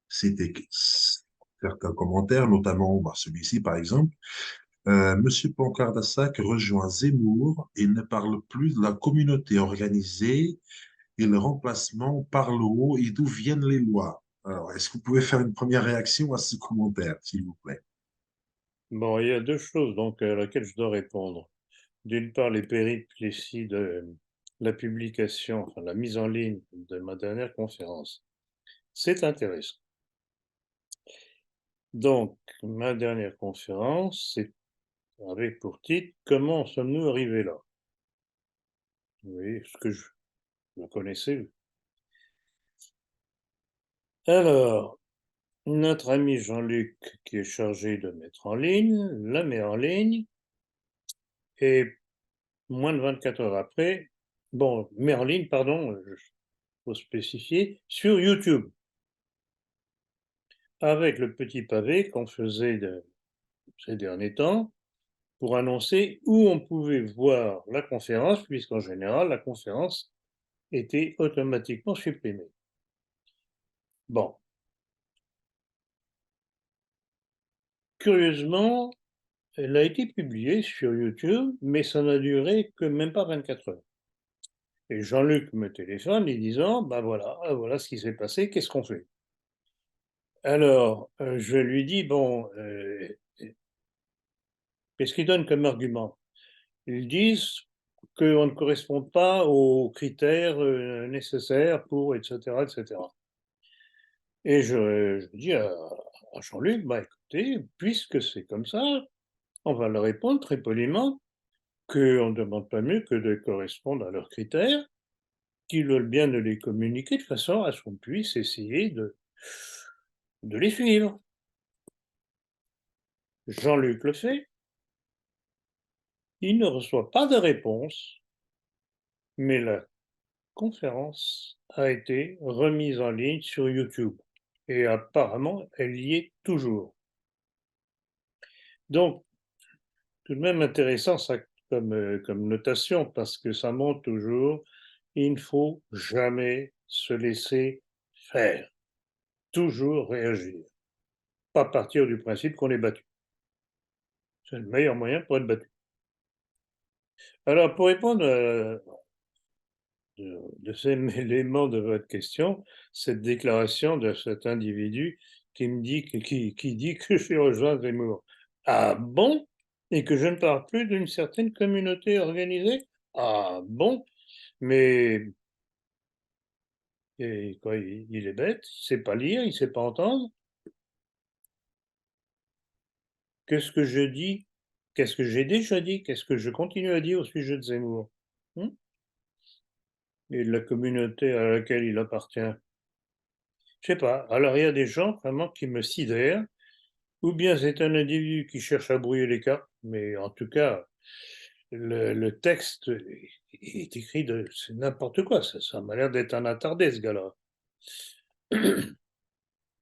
citer certains commentaires, notamment bah, celui-ci, par exemple. Monsieur Pancardassac rejoint Zemmour et ne parle plus de la communauté organisée et le remplacement par le haut et d'où viennent les lois. Alors, est-ce que vous pouvez faire une première réaction à ce commentaire, s'il vous plaît? Bon, il y a deux choses donc à laquelle je dois répondre. D'une part, les péripéties de la publication, enfin la mise en ligne de ma dernière conférence. C'est intéressant. Donc, ma dernière conférence, avait pour titre Comment sommes-nous arrivés là? Oui, ce que vous connaissez. Alors, notre ami Jean-Luc, qui est chargé de mettre en ligne, la met en ligne, et moins de 24 heures après, bon, met en ligne, pardon, il faut spécifier, sur YouTube, avec le petit pavé qu'on faisait ces derniers temps, pour annoncer où on pouvait voir la conférence, puisqu'en général, la conférence était automatiquement supprimée. Bon. Curieusement, elle a été publiée sur YouTube, mais ça n'a duré que même pas 24 heures. Et Jean-Luc me téléphone en disant, ben voilà, voilà ce qui s'est passé, qu'est-ce qu'on fait? Alors, je lui dis, bon, qu'est-ce qu'ils donnent comme argument? Ils disent qu'on ne correspond pas aux critères nécessaires pour, etc., etc. Et je dis à Jean-Luc, bah écoutez, puisque c'est comme ça, on va leur répondre très poliment qu'on ne demande pas mieux que de correspondre à leurs critères, qu'ils veulent bien nous les communiquer de façon à ce qu'on puisse essayer de les suivre. Jean-Luc le fait, il ne reçoit pas de réponse, mais la conférence a été remise en ligne sur YouTube. Et apparemment, elle y est toujours. Donc, tout de même intéressant ça comme notation, parce que ça montre toujours, il ne faut jamais se laisser faire. Toujours réagir. Pas partir du principe qu'on est battu. C'est le meilleur moyen pour être battu. Alors, pour répondre de ces éléments de votre question, cette déclaration de cet individu qui me dit qui dit que je rejoins Zemmour. Ah bon? Et que je ne parle plus d'une certaine communauté organisée? Ah bon? Mais et quoi, il est bête, il ne sait pas lire, il ne sait pas entendre. Qu'est-ce que je dis? Qu'est-ce que j'ai déjà dit? Qu'est-ce que je continue à dire au sujet de Zemmour? Et de la communauté à laquelle il appartient? Je sais pas. Alors il y a des gens vraiment qui me sidèrent, ou bien c'est un individu qui cherche à brouiller les cartes, mais en tout cas, le texte est écrit c'est n'importe quoi. Ça m'a l'air d'être un attardé, ce gars-là.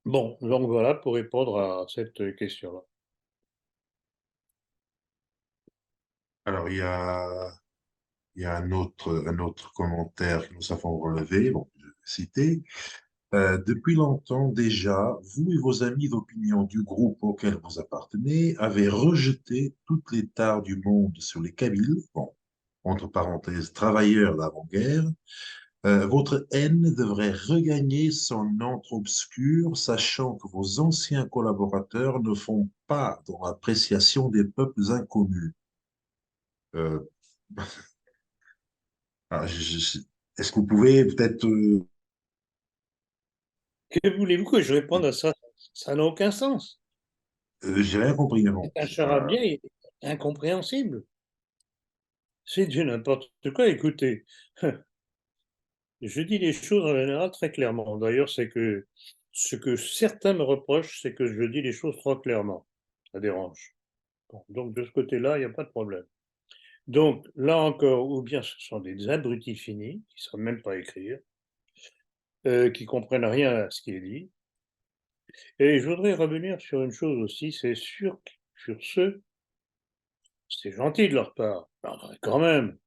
Bon, donc voilà pour répondre à cette question-là. Alors, il y a un autre commentaire que nous avons relevé, bon, je vais citer. Depuis longtemps déjà, vous et vos amis d'opinion du groupe auquel vous appartenez avez rejeté toutes les tares du monde sur les Kabyles, bon, entre parenthèses, travailleurs d'avant-guerre. Votre haine devrait regagner son antre obscur, sachant que vos anciens collaborateurs ne font pas dans l'appréciation des peuples inconnus. Euh, ah, est-ce que vous pouvez peut-être... Que voulez-vous que je réponde à ça? Ça n'a aucun sens. j'ai rien compris, mais bon. C'est un charabia incompréhensible. C'est du n'importe quoi. Écoutez, je dis les choses en général très clairement. D'ailleurs, c'est que ce que certains me reprochent, c'est que je dis les choses trop clairement. Ça dérange. Bon, donc de ce côté-là, il n'y a pas de problème. Donc là encore, ou bien ce sont des abrutis finis, qui ne savent même pas écrire, qui comprennent rien à ce qui est dit. Et je voudrais revenir sur une chose aussi, c'est sûr que sur ceux, c'est gentil de leur part, mais quand même,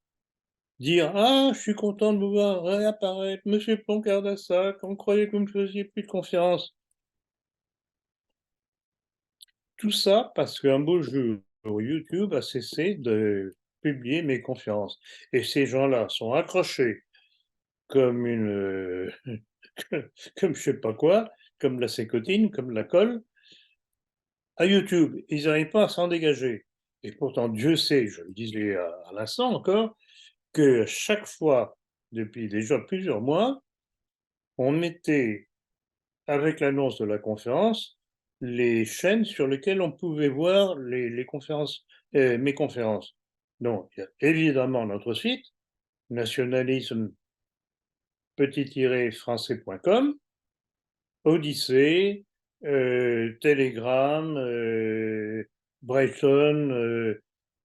dire ah, je suis content de vous voir réapparaître, monsieur Poncardassac, on croyait que vous ne me faisiez plus de confiance. Tout ça parce qu'un beau jour, YouTube a cessé de publier mes conférences. Et ces gens-là sont accrochés comme une. comme je sais pas quoi, comme la sécotine, comme la colle, à YouTube. Ils n'arrivent pas à s'en dégager. Et pourtant, Dieu sait, je le disais à l'instant encore, que chaque fois, depuis déjà plusieurs mois, on mettait, avec l'annonce de la conférence, les chaînes sur lesquelles on pouvait voir les conférences, mes conférences. Donc, il y a évidemment notre site, nationalisme-français.com, Odyssée, Telegram, Brighton,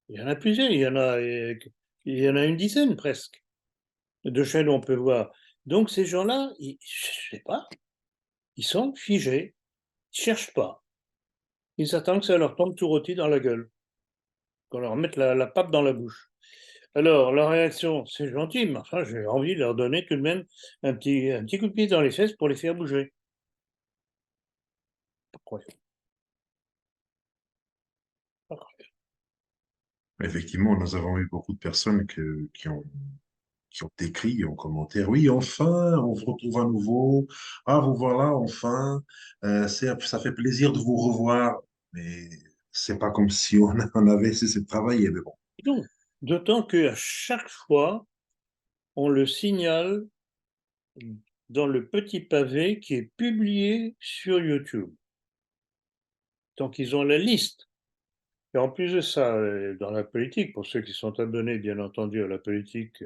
il y en a plusieurs, il y en a une dizaine presque de chaînes où on peut voir. Donc ces gens-là, je ne sais pas, ils sont figés, ils ne cherchent pas. Ils attendent que ça leur tombe tout rôti dans la gueule, qu'on leur mette la pape dans la bouche. Alors, la réaction, c'est gentil, mais enfin, j'ai envie de leur donner tout de même un petit coup de pied dans les fesses pour les faire bouger. Pourquoi? Effectivement, nous avons eu beaucoup de personnes qui ont écrit en commentaire, oui, enfin, on se retrouve à nouveau. Ah, vous voilà, enfin, ça fait plaisir de vous revoir. Mais c'est pas comme si on avait cessé de travailler, mais bon. Donc, d'autant qu'à chaque fois, on le signale dans le petit pavé qui est publié sur YouTube. Donc, ils ont la liste. Et en plus de ça, dans la politique, pour ceux qui sont abonnés, bien entendu, à la politique,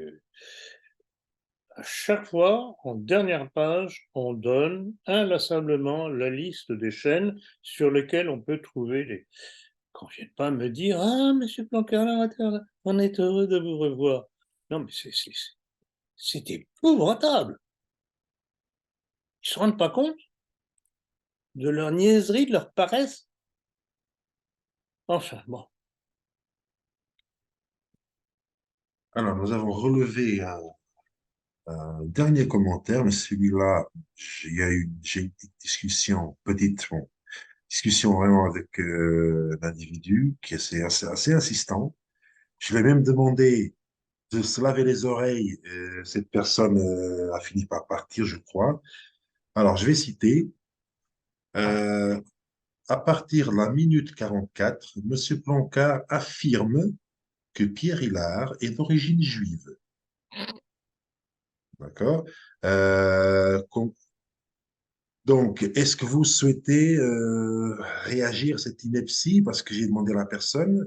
à chaque fois, en dernière page, on donne inlassablement la liste des chaînes sur lesquelles on peut trouver les. Qu'on ne vienne pas me dire ah, monsieur Plancard, on est heureux de vous revoir. Non, mais c'est épouvantable. Ils ne se rendent pas compte de leur niaiserie, de leur paresse. Enfin, bon. Alors, nous avons relevé un dernier commentaire, mais celui-là, j'ai eu une petite discussion, bon, discussion vraiment avec l'individu qui est assez insistant. Je lui ai même demandé de se laver les oreilles. Cette personne a fini par partir, je crois. Alors, je vais citer. euh, à partir de la minute 44, Monsieur Plancard affirme que Pierre Hilard est d'origine juive. D'accord? Donc, est-ce que vous souhaitez réagir à cette ineptie? Parce que j'ai demandé à la personne.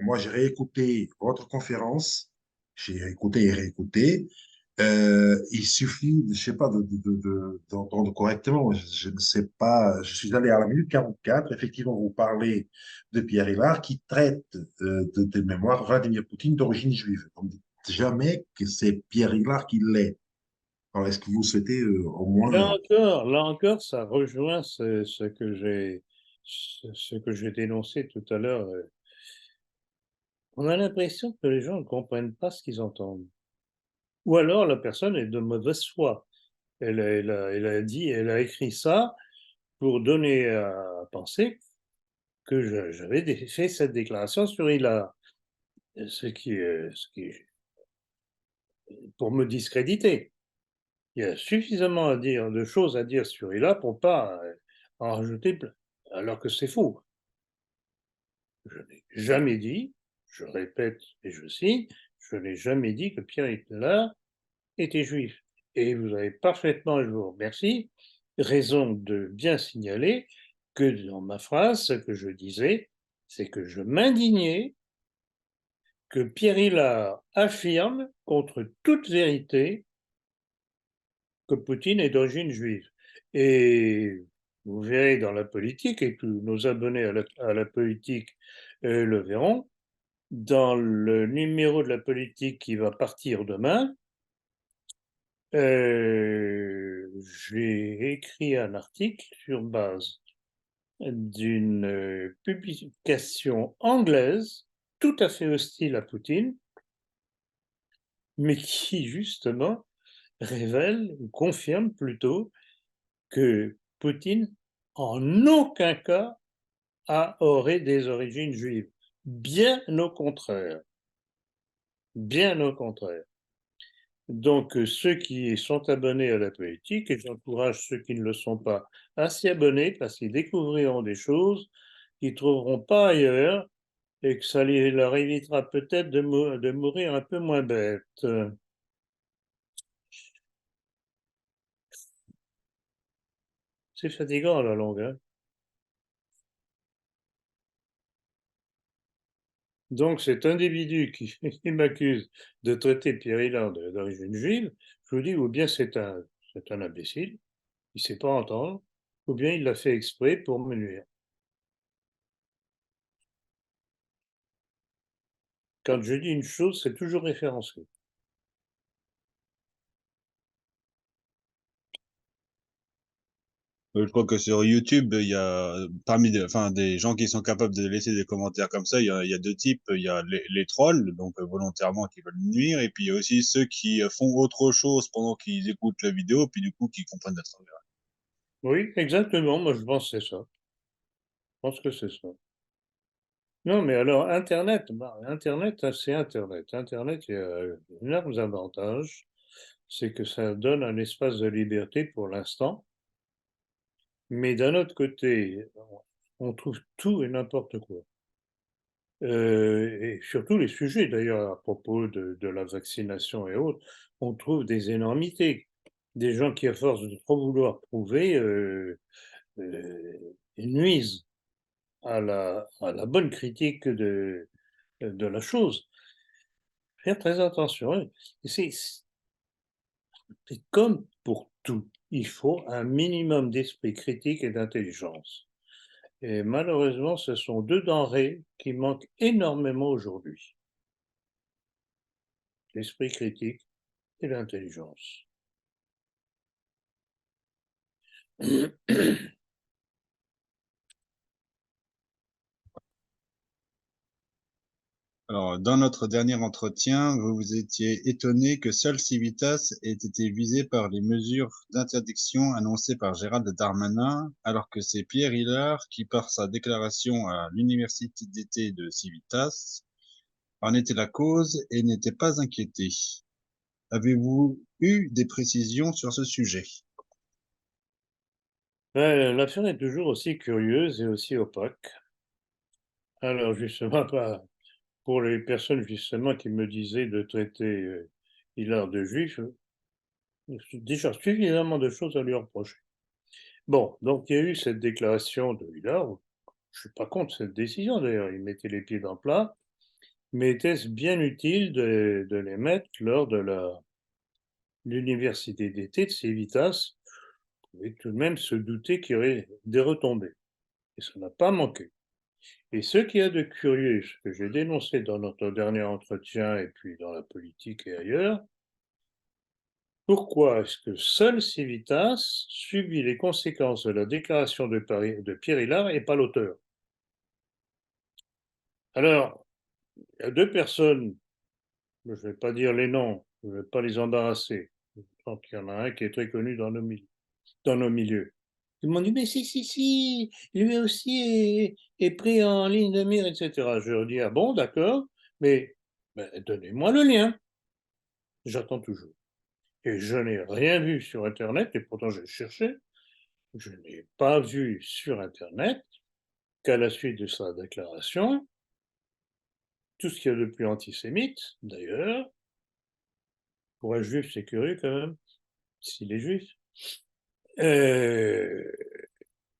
Moi, j'ai réécouté votre conférence. J'ai écouté et réécouté. Il suffit, je sais pas, d'entendre correctement. Je ne sais pas. Je suis allé à la minute 44. Effectivement, vous parlez de Pierre Hilard qui traite de mémoire Vladimir Poutine d'origine juive. On ne dit jamais que c'est Pierre Hilard qui l'est. Alors, est-ce que vous souhaitez au Là moins... encore, là encore, ça rejoint ce que j'ai dénoncé tout à l'heure. On a l'impression que les gens ne comprennent pas ce qu'ils entendent. Ou alors la personne est de mauvaise foi. Elle a écrit ça pour donner à penser que j'avais fait cette déclaration sur Hillard, ce qui est pour me discréditer. Il y a suffisamment de choses à dire sur Hillard pour pas en rajouter plein, alors que c'est faux. Je n'ai jamais dit, je répète et je cite, je n'ai jamais dit que Pierre Hitler était juif. Et vous avez parfaitement, je vous remercie, raison de bien signaler que dans ma phrase, ce que je disais, c'est que je m'indignais que Pierre Hillard affirme contre toute vérité que Poutine est d'origine juive. Et vous verrez dans la politique, et tous nos abonnés à la politique le verront, dans le numéro de la politique qui va partir demain, j'ai écrit un article sur base d'une publication anglaise tout à fait hostile à Poutine, mais qui justement révèle ou confirme plutôt que Poutine en aucun cas aurait des origines juives. Bien au contraire. Bien au contraire. Donc, ceux qui sont abonnés à la politique, et j'encourage ceux qui ne le sont pas à s'y abonner parce qu'ils découvriront des choses qu'ils ne trouveront pas ailleurs et que ça leur évitera peut-être de mourir un peu moins bête. C'est fatigant à la longue, hein. Donc, cet individu qui m'accuse de traiter Pierre Hillard d'origine juive, je vous dis, ou bien c'est un imbécile, il ne sait pas entendre, ou bien il l'a fait exprès pour me nuire. Quand je dis une chose, c'est toujours référencé. Je crois que sur YouTube, il y a des gens qui sont capables de laisser des commentaires comme ça, il y a deux types. Il y a les trolls, donc volontairement qui veulent nuire, et puis il y a aussi ceux qui font autre chose pendant qu'ils écoutent la vidéo, puis du coup qui comprennent à travers. Oui, exactement, moi je pense que c'est ça. Je pense que c'est ça. Non, mais alors, Internet, Internet, c'est Internet. Internet, il y a d'énormes avantages. C'est que ça donne un espace de liberté pour l'instant. Mais d'un autre côté, on trouve tout et n'importe quoi. Et surtout les sujets, d'ailleurs, à propos de la vaccination et autres, on trouve des énormités. Des gens qui, à force de trop vouloir prouver, nuisent à la bonne critique de la chose. Faire très attention. Hein. C'est comme pour tout. Il faut un minimum d'esprit critique et d'intelligence. Et malheureusement, ce sont deux denrées qui manquent énormément aujourd'hui. L'esprit critique et l'intelligence. Alors, dans notre dernier entretien, vous vous étiez étonné que seul Civitas ait été visé par les mesures d'interdiction annoncées par Gérald Darmanin, alors que c'est Pierre Hillard qui, par sa déclaration à l'université d'été de Civitas, en était la cause et n'était pas inquiété. Avez-vous eu des précisions sur ce sujet? L'affaire est toujours aussi curieuse et aussi opaque. Alors, justement, pour les personnes justement qui me disaient de traiter Hillard de juif, déjà suffisamment de choses à lui reprocher. Bon, donc il y a eu cette déclaration de Hillard. Je ne suis pas contre cette décision d'ailleurs, il mettait les pieds dans le plat, mais était-ce bien utile de les mettre lors de l'université d'été de Civitas? On pouvait tout de même se douter qu'il y aurait des retombées. Et ça n'a pas manqué. Et ce qu'il y a de curieux, ce que j'ai dénoncé dans notre dernier entretien et puis dans la politique et ailleurs, Pourquoi est-ce que seul Civitas subit les conséquences de la déclaration de Pierre Hilard et pas l'auteur? Alors, il y a deux personnes, je ne vais pas dire les noms, je ne vais pas les embarrasser. Je pense qu'il y en a un qui est très connu dans nos milieux. Ils m'ont dit, mais si, lui aussi est pris en ligne de mire, etc. Je leur dis, ah bon, d'accord, mais donnez-moi le lien. J'attends toujours. Et je n'ai rien vu sur Internet, et pourtant j'ai cherché. Je n'ai pas vu sur Internet qu'à la suite de sa déclaration, tout ce qu'il y a de plus antisémite, d'ailleurs, pour un juif, c'est curieux quand même, s'il est juif, je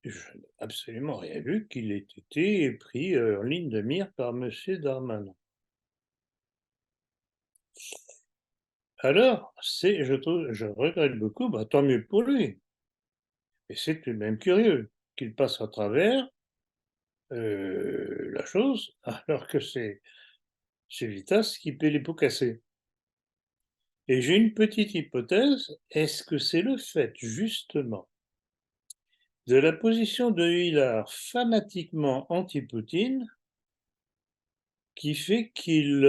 n'ai absolument rien vu qu'il ait été pris en ligne de mire par M. Darmanin. Alors, je regrette beaucoup, tant mieux pour lui. Et c'est tout de même curieux qu'il passe à travers la chose, alors que c'est Vitas qui paie les pots cassés. Et j'ai une petite hypothèse, est-ce que c'est le fait, justement, de la position de Hillard fanatiquement anti-Poutine qui fait qu'il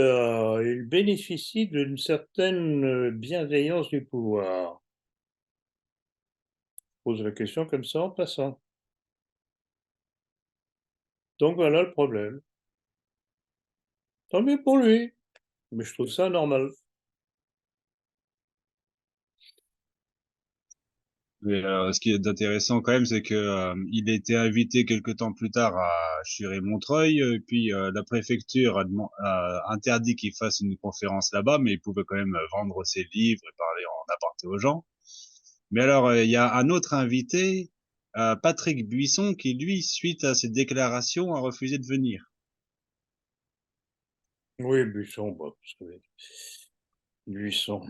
il bénéficie d'une certaine bienveillance du pouvoir? Je pose la question comme ça en passant. Donc voilà le problème. Tant mieux pour lui, mais je trouve ça normal. Mais ce qui est intéressant quand même, c'est que il a été invité quelque temps plus tard à Chiré-Montreuil, et puis la préfecture a interdit qu'il fasse une conférence là-bas, mais il pouvait quand même vendre ses livres et parler en aparté aux gens. Mais alors, il y a un autre invité, Patrick Buisson, qui lui, suite à cette déclaration, a refusé de venir. Oui, Buisson, vous savez, Buisson.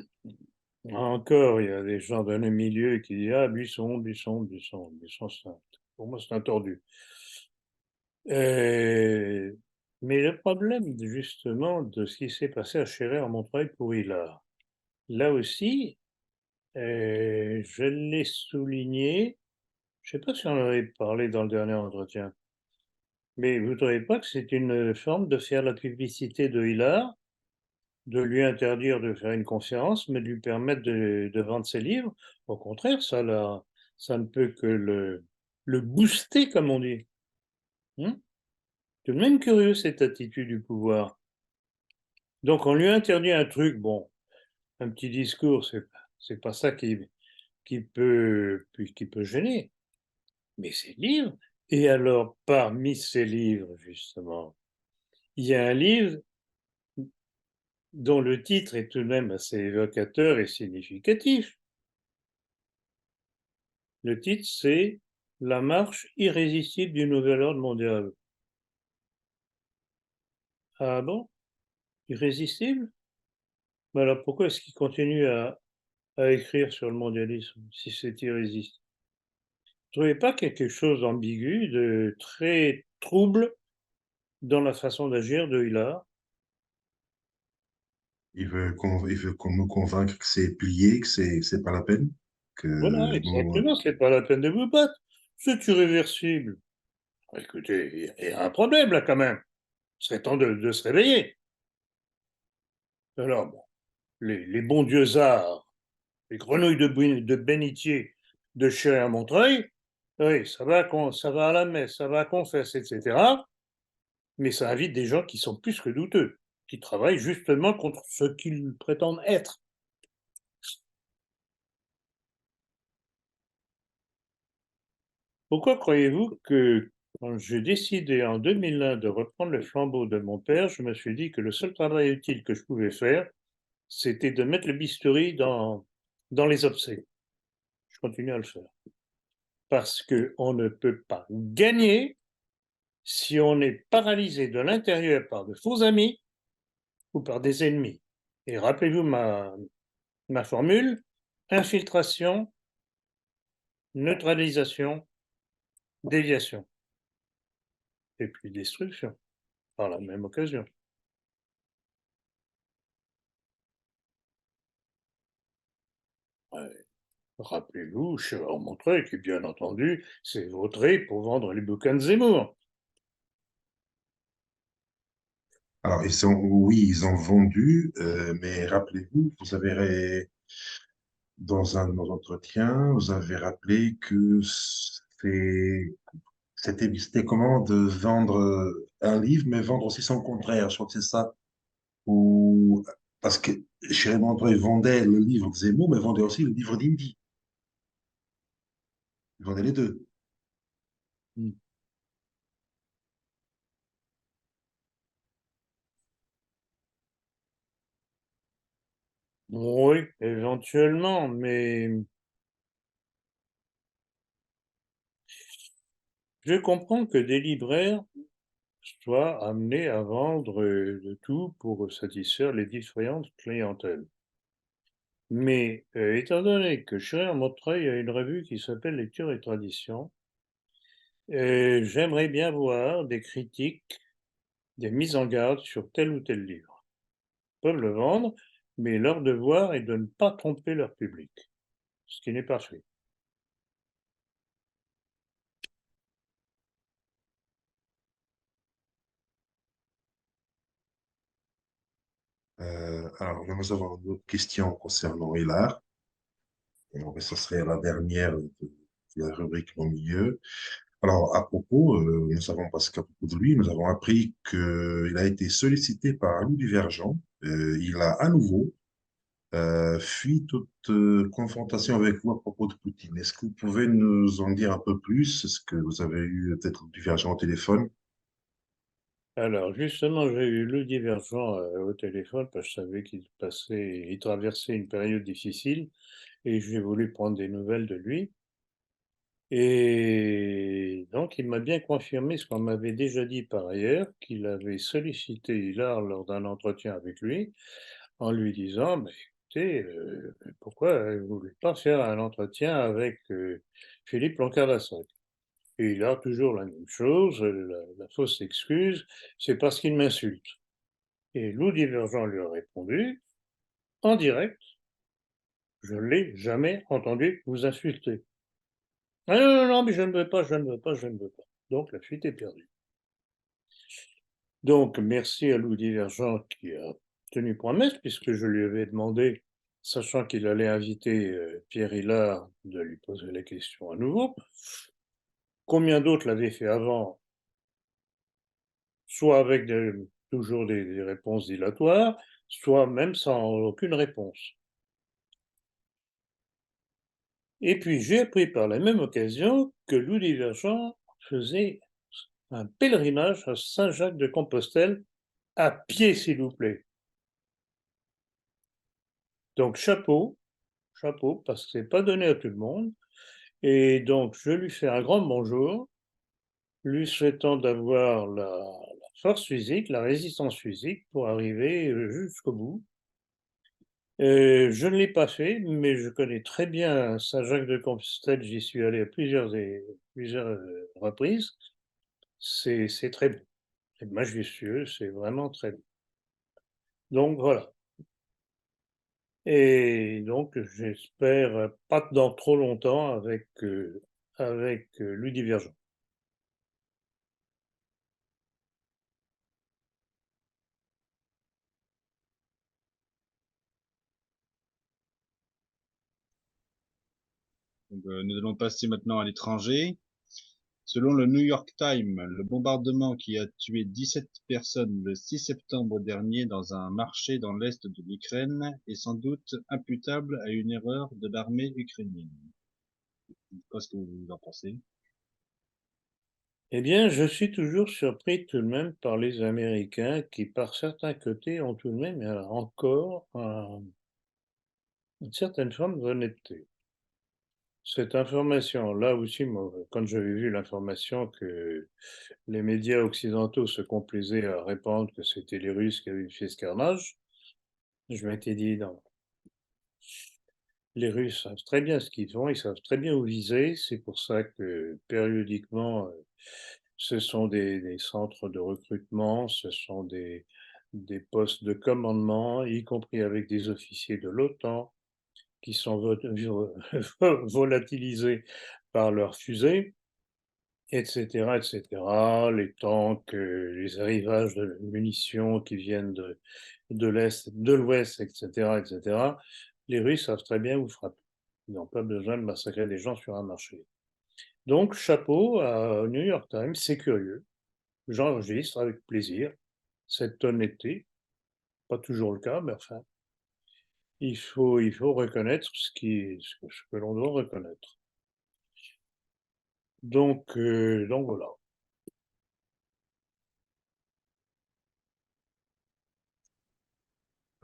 Encore, il y a des gens dans le milieu qui disent ah, Buisson, pour moi, c'est un tordu. Mais le problème, justement, de ce qui s'est passé à Chéré-en-Montreuil pour Hillard, là aussi, je l'ai souligné, je ne sais pas si on en avait parlé dans le dernier entretien, mais vous ne trouvez pas que c'est une forme de faire la publicité de Hillard, de lui interdire de faire une conférence, mais de lui permettre de vendre ses livres? Au contraire, ça ne peut que le booster, comme on dit. Hein. C'est même curieux, cette attitude du pouvoir. Donc, on lui interdit un truc, bon, un petit discours, c'est pas ça qui peut gêner, mais ses livres. Et alors, parmi ces livres, justement, il y a un livre dont le titre est tout de même assez évocateur et significatif. Le titre, c'est La marche irrésistible du nouvel ordre mondial. Ah bon? Irrésistible? Mais alors pourquoi est-ce qu'il continue à écrire sur le mondialisme si c'est irrésistible? Vous ne trouvez pas quelque chose d'ambigu, de très trouble dans la façon d'agir de Hillard? Il veut qu'on nous convaincre que c'est plié, que c'est pas la peine, que Voilà, nous, exactement, c'est pas la peine de vous battre. C'est irréversible. Écoutez, il y a un problème là quand même. Il serait temps de se réveiller. Alors, bon, les bons dieux arts, les grenouilles de bénitier de Chéré à Montreuil, oui, ça va à la messe, ça va à confesse, etc. Mais ça invite des gens qui sont plus que douteux, qui travaillent justement contre ce qu'ils prétendent être. Pourquoi croyez-vous que quand j'ai décidé en 2001 de reprendre le flambeau de mon père, je me suis dit que le seul travail utile que je pouvais faire, c'était de mettre le bistouri dans les obsèques. Je continue à le faire. Parce qu'on ne peut pas gagner si on est paralysé de l'intérieur par de faux amis ou par des ennemis. Et rappelez-vous ma formule, infiltration, neutralisation, déviation, et puis destruction, par la même occasion. Rappelez-vous, Gérard Montreuil, qui bien entendu s'est vautré pour vendre les bouquins de Zemmour. Alors, oui, ils ont vendu, mais rappelez-vous, vous avez, dans un de nos entretiens, vous avez rappelé que c'était comment de vendre un livre, mais vendre aussi son contraire. Je crois que c'est ça. Ou, parce que chez Montreuil vendait le livre de Zemmour, mais vendait aussi le livre d'Indy. Il vendait les deux. Hmm. Oui, éventuellement, mais je comprends que des libraires soient amenés à vendre de tout pour satisfaire les différentes clientèles. Mais étant donné que Schreier Montreuil a une revue qui s'appelle Lecture et Tradition, j'aimerais bien voir des critiques, des mises en garde sur tel ou tel livre. Ils peuvent le vendre, mais leur devoir est de ne pas tromper leur public, ce qui n'est pas fait. Alors, nous avons une autre question concernant Hilar. Ce serait la dernière de la rubrique au milieu. Alors, à propos, nous savons, parce qu'à propos de lui, nous avons appris qu'il a été sollicité par Louis Divergent. Il a à nouveau fui toute confrontation avec vous à propos de Poutine. Est-ce que vous pouvez nous en dire un peu plus? Est-ce que vous avez eu peut-être Divergent au téléphone? Alors, justement, j'ai eu le Divergent au téléphone parce que je savais il traversait une période difficile et j'ai voulu prendre des nouvelles de lui. Et donc, il m'a bien confirmé ce qu'on m'avait déjà dit par ailleurs, qu'il avait sollicité Hillard lors d'un entretien avec lui, en lui disant, bah, écoutez, pourquoi vous ne voulez pas faire un entretien avec Philippe Lancardassac? Et il a toujours la même chose, la fausse excuse, c'est parce qu'il m'insulte. Et Lou Divergent lui a répondu, en direct, je ne l'ai jamais entendu vous insulter. Ah non, non, non, mais je ne veux pas, je ne veux pas, je ne veux pas. Donc la fuite est perdue. Donc merci à Lou Divergent qui a tenu promesse, puisque je lui avais demandé, sachant qu'il allait inviter Pierre Hillard, de lui poser la question à nouveau. Combien d'autres l'avaient fait avant, soit avec toujours des réponses dilatoires, soit même sans aucune réponse. Et puis j'ai appris par la même occasion que Lou Divergent faisait un pèlerinage à Saint-Jacques-de-Compostelle à pied, s'il vous plaît. Donc chapeau, chapeau, parce que c'est pas donné à tout le monde. Et donc je lui fais un grand bonjour, lui souhaitant d'avoir la force physique, la résistance physique pour arriver jusqu'au bout. Je ne l'ai pas fait, mais je connais très bien Saint-Jacques-de-Compostelle, j'y suis allé à plusieurs reprises. C'est très beau, c'est majestueux, c'est vraiment très beau. Donc voilà. Et donc j'espère pas dans trop longtemps avec Ludivergent. Donc, nous allons passer maintenant à l'étranger. Selon le New York Times, le bombardement qui a tué 17 personnes le 6 septembre dernier dans un marché dans l'est de l'Ukraine est sans doute imputable à une erreur de l'armée ukrainienne. Qu'est-ce que vous en pensez? Eh bien, je suis toujours surpris tout de même par les Américains qui, par certains côtés, ont tout de même encore une certaine forme d'honnêteté. Cette information, là aussi, moi, quand j'avais vu l'information que les médias occidentaux se complaisaient à répandre que c'était les Russes qui avaient fait ce carnage, je m'étais dit non. Les Russes savent très bien ce qu'ils font, ils savent très bien où viser. C'est pour ça que périodiquement, ce sont des centres de recrutement, ce sont des postes de commandement, y compris avec des officiers de l'OTAN. qui sont volatilisés par leurs fusées, etc., etc., les tanks, les arrivages de munitions qui viennent de l'Est, de l'Ouest, etc., etc., les Russes savent très bien où frapper. Ils n'ont pas besoin de massacrer des gens sur un marché. Donc, chapeau au New York Times, c'est curieux. J'enregistre avec plaisir cette honnêteté. Pas toujours le cas, mais enfin, il faut reconnaître ce que l'on doit reconnaître. Donc voilà.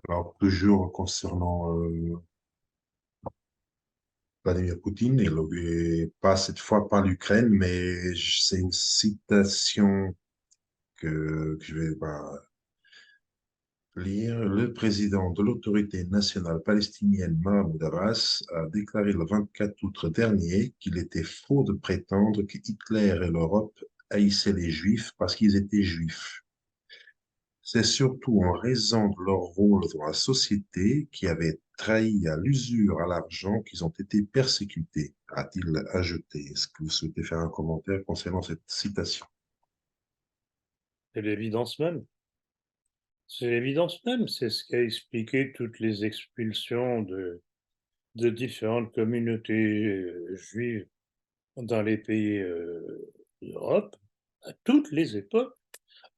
Alors, toujours concernant Vladimir Poutine, et pas cette fois pas l'Ukraine, mais c'est une citation que je vais lire. Le président de l'autorité nationale palestinienne, Mahmoud Abbas, a déclaré le 24 août dernier qu'il était faux de prétendre que Hitler et l'Europe haïssaient les Juifs parce qu'ils étaient Juifs. C'est surtout en raison de leur rôle dans la société qui avait trahi à l'usure, à l'argent, qu'ils ont été persécutés, a-t-il ajouté. Est-ce que vous souhaitez faire un commentaire concernant cette citation? C'est l'évidence même. C'est l'évidence même. C'est ce qu'a expliqué toutes les expulsions de différentes communautés juives dans les pays d'Europe, à toutes les époques.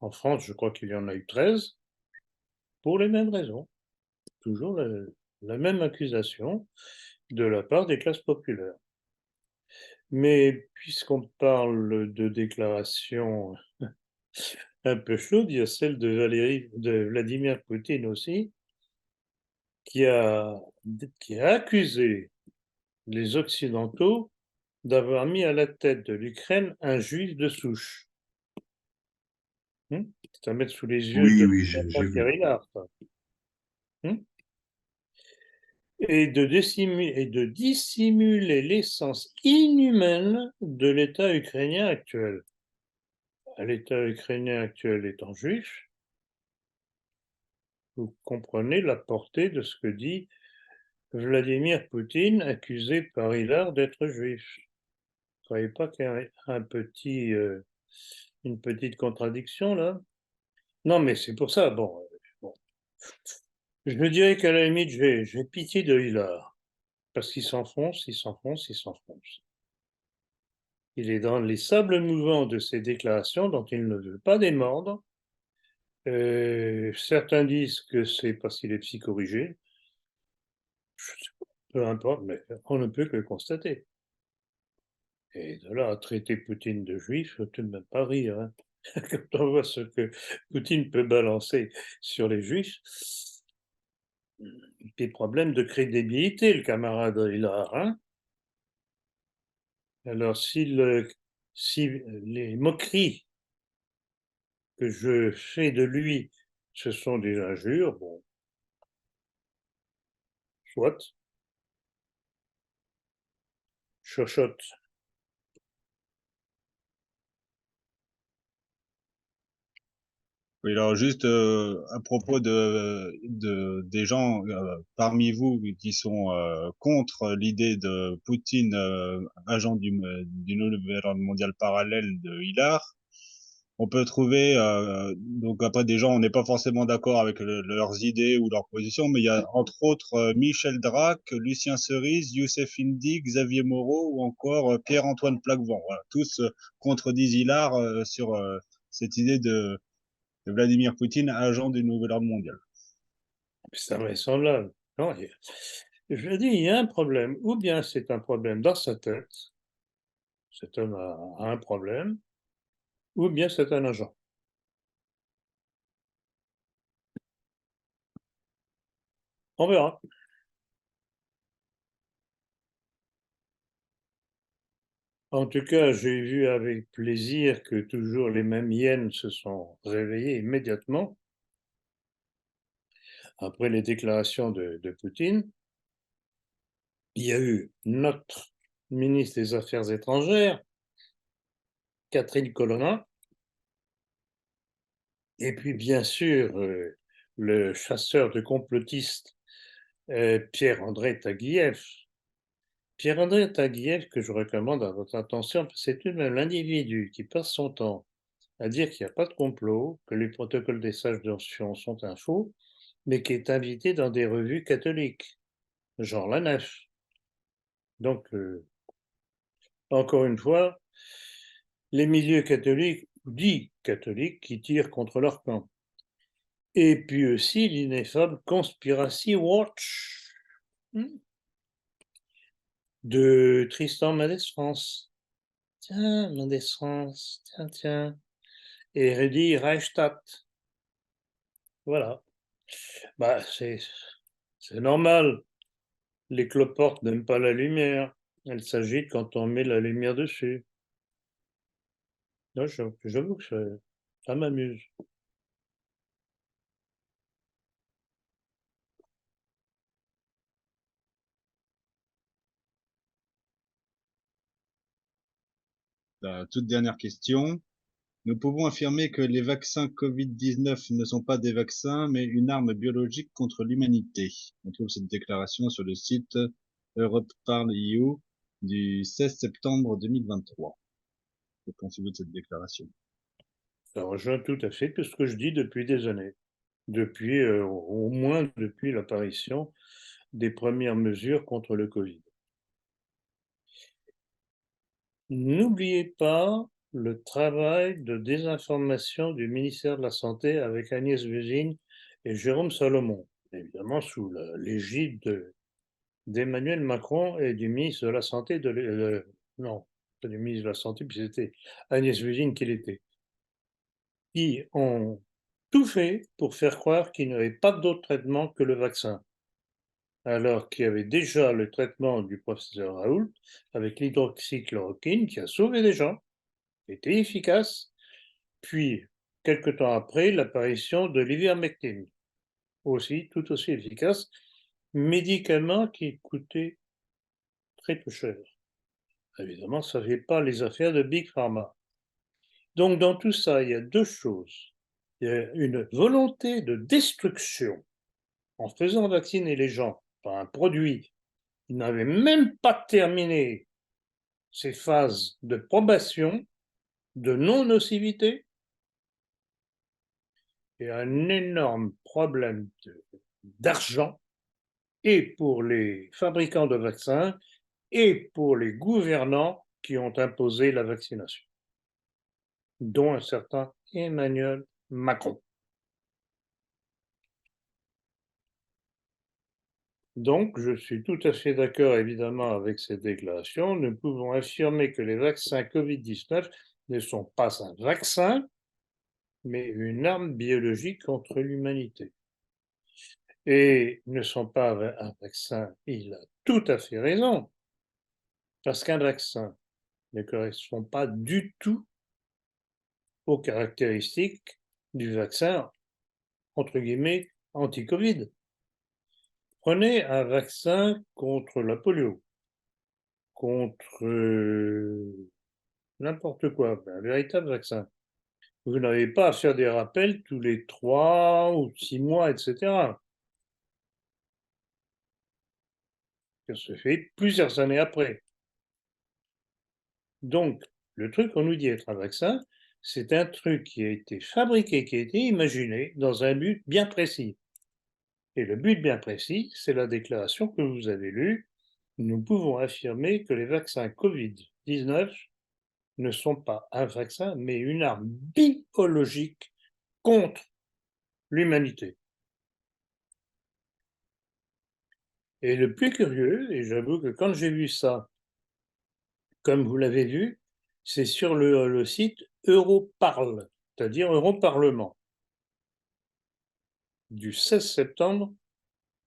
En France, je crois qu'il y en a eu 13, pour les mêmes raisons. Toujours la même accusation de la part des classes populaires. Mais puisqu'on parle de déclarations un peu chaudes, il y a celle de Vladimir Poutine aussi, qui a accusé les Occidentaux d'avoir mis à la tête de l'Ukraine un juif de souche. C'est à mettre sous les yeux Oui, de oui, j'ai vu. Karina. Et de dissimuler l'essence inhumaine de l'État ukrainien actuel. L'État ukrainien actuel étant juif, vous comprenez la portée de ce que dit Vladimir Poutine, accusé par Hillard d'être juif. Vous ne croyez pas qu'il y a une petite contradiction là? Non, mais c'est pour ça. Bon. Je me dirais qu'à la limite, j'ai pitié de Hillard, parce qu'il s'enfonce, il s'enfonce, il s'enfonce. Il est dans les sables mouvants de ses déclarations dont il ne veut pas démordre. Certains disent que c'est parce qu'il est psychorigide. Peu importe, mais on ne peut que le constater. Et de là à traiter Poutine de juif, faut tout de même pas rire. Hein. Quand on voit ce que Poutine peut balancer sur les juifs, des problèmes de crédibilité, le camarade Hillard. Hein. Alors, si les moqueries que je fais de lui, ce sont des injures, bon, soit, chochotte. Oui, alors juste à propos des gens parmi vous qui sont contre l'idée de Poutine, agent du nouvel ordre mondial parallèle de Hillard, on peut trouver, donc après des gens, on n'est pas forcément d'accord avec leurs idées ou leurs positions, mais il y a entre autres Michel Drac, Lucien Cerise, Youssef Indy, Xavier Moreau ou encore Pierre-Antoine Plaquevent. Voilà, tous contredisent Hillard sur cette idée de Vladimir Poutine, agent du nouvel ordre mondial. C'est invraisemblable. Non, je veux dire, il y a un problème. Ou bien c'est un problème dans sa tête, cet homme a un problème, ou bien c'est un agent. On verra. En tout cas, j'ai vu avec plaisir que toujours les mêmes hyènes se sont réveillées immédiatement après les déclarations de Poutine. Il y a eu notre ministre des Affaires étrangères, Catherine Colonna, et puis bien sûr le chasseur de complotistes Pierre-André Taguieff. Pierre-André Taguieff, que je recommande à votre attention, parce que c'est tout de même l'individu qui passe son temps à dire qu'il n'y a pas de complot, que les protocoles des sages d'onction sont un faux, mais qui est invité dans des revues catholiques, genre La Nef. Donc, encore une fois, les milieux catholiques, dits catholiques, qui tirent contre leur camp. Et puis aussi l'ineffable Conspiracy Watch de Tristan Mendès-France. Tiens, Mendès-France, tiens. Et Rudy Reichstadt. Voilà. Bah, c'est normal. Les cloportes n'aiment pas la lumière. Elles s'agitent quand on met la lumière dessus. J'avoue que ça m'amuse. La toute dernière question. Nous pouvons affirmer que les vaccins Covid-19 ne sont pas des vaccins, mais une arme biologique contre l'humanité. On trouve cette déclaration sur le site Europe Parle EU du 16 septembre 2023. Que pensez-vous de cette déclaration? Ça rejoint tout à fait tout ce que je dis depuis des années. Depuis, au moins depuis l'apparition des premières mesures contre le Covid. N'oubliez pas le travail de désinformation du ministère de la Santé avec Agnès Buzyn et Jérôme Salomon, évidemment sous l'égide d'Emmanuel Macron et du ministre de la Santé, non, pas du ministre de la Santé, puis c'était Agnès Buzyn qui l'était, qui ont tout fait pour faire croire qu'il n'y avait pas d'autre traitement que le vaccin, alors qu'il y avait déjà le traitement du professeur Raoult avec l'hydroxychloroquine qui a sauvé des gens, était efficace, puis, quelque temps après, l'apparition de l'ivermectine, aussi tout aussi efficace, médicament qui coûtait très peu cher. Évidemment, ça ne fait pas les affaires de Big Pharma. Donc, dans tout ça, il y a deux choses. Il y a une volonté de destruction en faisant vacciner les gens par un produit qui n'avait même pas terminé ses phases de probation, de non-nocivité, et un énorme problème d'argent, et pour les fabricants de vaccins, et pour les gouvernants qui ont imposé la vaccination, dont un certain Emmanuel Macron. Donc, je suis tout à fait d'accord, évidemment, avec cette déclaration. Nous pouvons affirmer que les vaccins Covid-19 ne sont pas un vaccin, mais une arme biologique contre l'humanité. Et ne sont pas un vaccin, il a tout à fait raison, parce qu'un vaccin ne correspond pas du tout aux caractéristiques du vaccin, entre guillemets, anti-Covid. Prenez un vaccin contre la polio, contre n'importe quoi, un véritable vaccin. Vous n'avez pas à faire des rappels tous les 3 ou 6 mois, etc. Ça se fait plusieurs années après. Donc, le truc qu'on nous dit être un vaccin, c'est un truc qui a été fabriqué, qui a été imaginé dans un but bien précis. Et le but bien précis, c'est la déclaration que vous avez lue. Nous pouvons affirmer que les vaccins Covid-19 ne sont pas un vaccin, mais une arme biologique contre l'humanité. Et le plus curieux, et j'avoue que quand j'ai vu ça, comme vous l'avez vu, c'est sur le site Europarle, c'est-à-dire Europarlement, du 16 septembre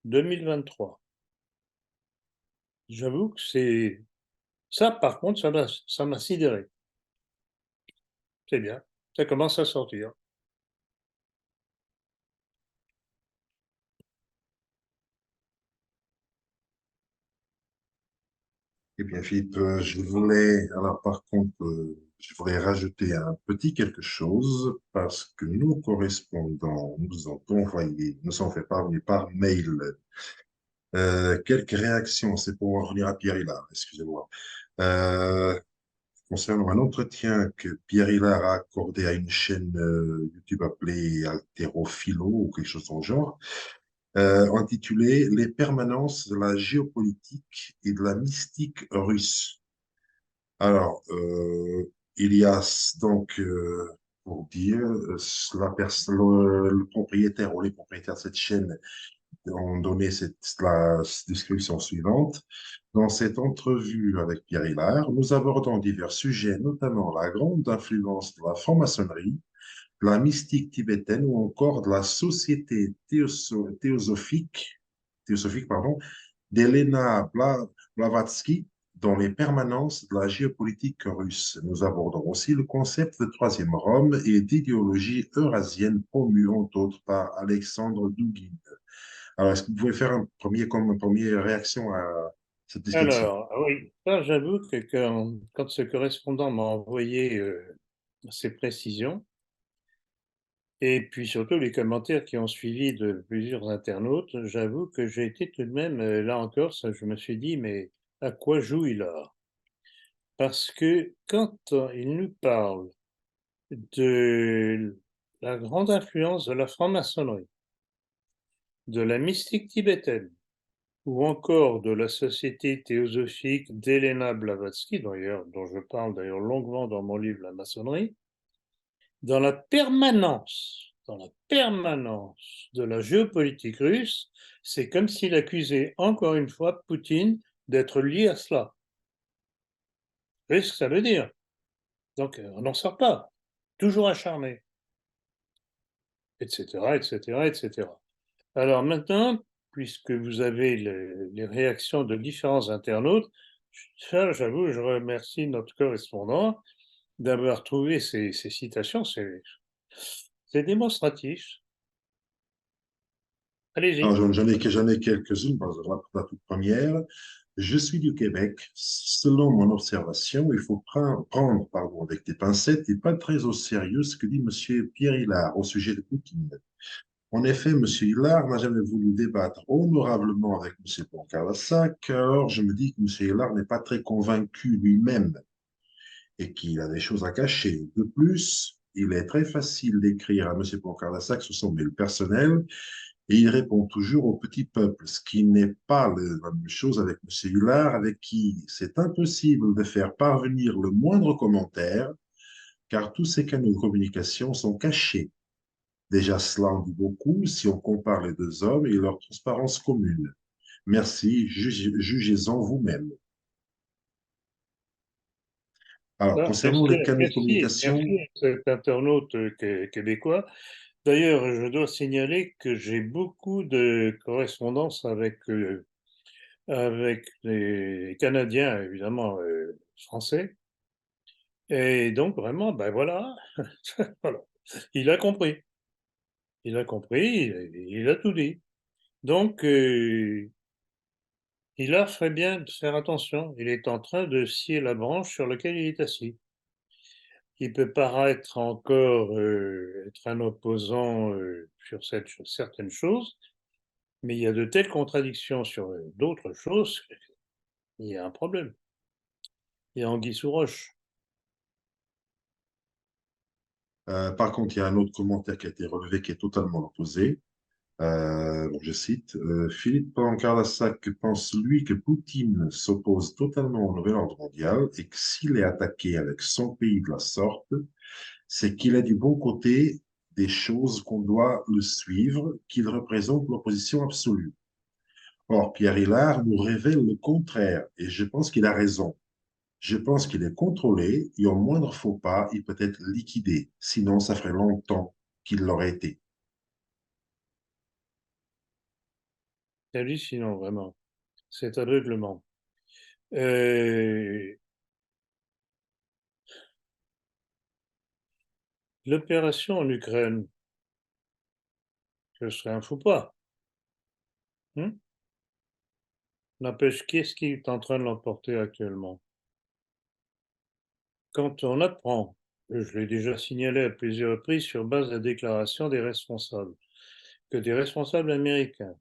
2023. J'avoue que c'est... Ça, par contre, ça m'a sidéré. C'est bien, ça commence à sortir. Eh bien, Philippe, je voulais, alors par contre, je voudrais rajouter un petit quelque chose parce que nous correspondants nous ont envoyé, nous ont fait parvenir par mail Quelques réactions, c'est pour en revenir à Pierre Hillard, excusez-moi. Euh, Concernant un entretien que Pierre Hillard a accordé à une chaîne YouTube appelée Haltérophilo ou quelque chose dans le genre, intitulé Les permanences de la géopolitique et de la mystique russe. Alors, il y a donc, pour dire, le propriétaire ou les propriétaires de cette chaîne ont donné la description suivante. Dans cette entrevue avec Pierre Hillard, nous abordons divers sujets, notamment la grande influence de la franc-maçonnerie, la mystique tibétaine ou encore de la société théosophique pardon, d'Elena Blavatsky dans les permanences de la géopolitique russe. Nous abordons aussi le concept de troisième Rome et d'idéologie eurasienne promue entre autres par Alexandre Douguin. Alors, est-ce que vous pouvez faire comme une première réaction à cette description? Alors, oui, ça, j'avoue que quand ce correspondant m'a envoyé ces précisions, et puis surtout les commentaires qui ont suivi de plusieurs internautes, j'avoue que j'ai été tout de même, là encore, ça, je me suis dit, mais à quoi joue Hillard? Parce que quand il nous parle de la grande influence de la franc-maçonnerie, de la mystique tibétaine, ou encore de la société théosophique d'Elena Blavatsky, d'ailleurs, dont je parle d'ailleurs longuement dans mon livre La maçonnerie, dans la permanence de la géopolitique russe, c'est comme s'il accusait encore une fois Poutine d'être lié à cela. Vous voyez ce que ça veut dire? Donc on n'en sort pas, toujours acharné, etc., etc., etc. Alors maintenant, puisque vous avez les réactions de différents internautes, ça, j'avoue, je remercie notre correspondant d'avoir trouvé ces citations, c'est démonstratif. Alors, Allez-y. j'en ai quelques-unes. Par exemple, la toute première, je suis du Québec. Selon mon observation, il faut prendre pardon, avec des pincettes et pas très au sérieux ce que dit M. Pierre Hillard au sujet de Poutine. En effet, M. Hillard n'a jamais voulu débattre honorablement avec M. Poncarasac, alors je me dis que M. Hillard n'est pas très convaincu lui-même et qu'il a des choses à cacher. De plus, il est très facile d'écrire à M. Poncarasac sur son mail personnel et il répond toujours au petit peuple, ce qui n'est pas la même chose avec M. Hillard, avec qui c'est impossible de faire parvenir le moindre commentaire, car tous ces canaux de communication sont cachés. Déjà, cela en dit beaucoup si on compare les deux hommes et leur transparence commune. Merci, jugez-en vous-même. Alors, Ah, concernant les canaux de communication, merci à cet internaute québécois. D'ailleurs, je dois signaler que j'ai beaucoup de correspondances avec les Canadiens, évidemment français. Et donc, vraiment, ben voilà, voilà. Il a compris. Il a compris, il a tout dit. Donc, il ferait bien de faire attention. Il est en train de scier la branche sur laquelle il est assis. Il peut paraître encore être un opposant sur certaines choses, mais il y a de telles contradictions sur d'autres choses, il y a un problème. Il y a anguille sous roche. par contre, il y a un autre commentaire qui a été relevé qui est totalement opposé. Donc je cite, Philippe Pancarasac pense, lui, que Poutine s'oppose totalement au nouvel ordre mondial et que s'il est attaqué avec son pays de la sorte, c'est qu'il est du bon côté des choses qu'on doit le suivre, qu'il représente l'opposition absolue. Or, Pierre Hillard nous révèle le contraire et je pense qu'il a raison. Je pense qu'il est contrôlé et au moindre faux pas, il peut être liquidé. Sinon, ça ferait longtemps qu'il l'aurait été. C'est hallucinant, vraiment. C'est aveuglement. Euh, L'opération en Ukraine, ce serait un faux pas. Hein. N'empêche, qu'est-ce qui est en train de l'emporter actuellement? Quand on apprend, je l'ai déjà signalé à plusieurs reprises sur base de la déclaration des responsables, que des responsables américains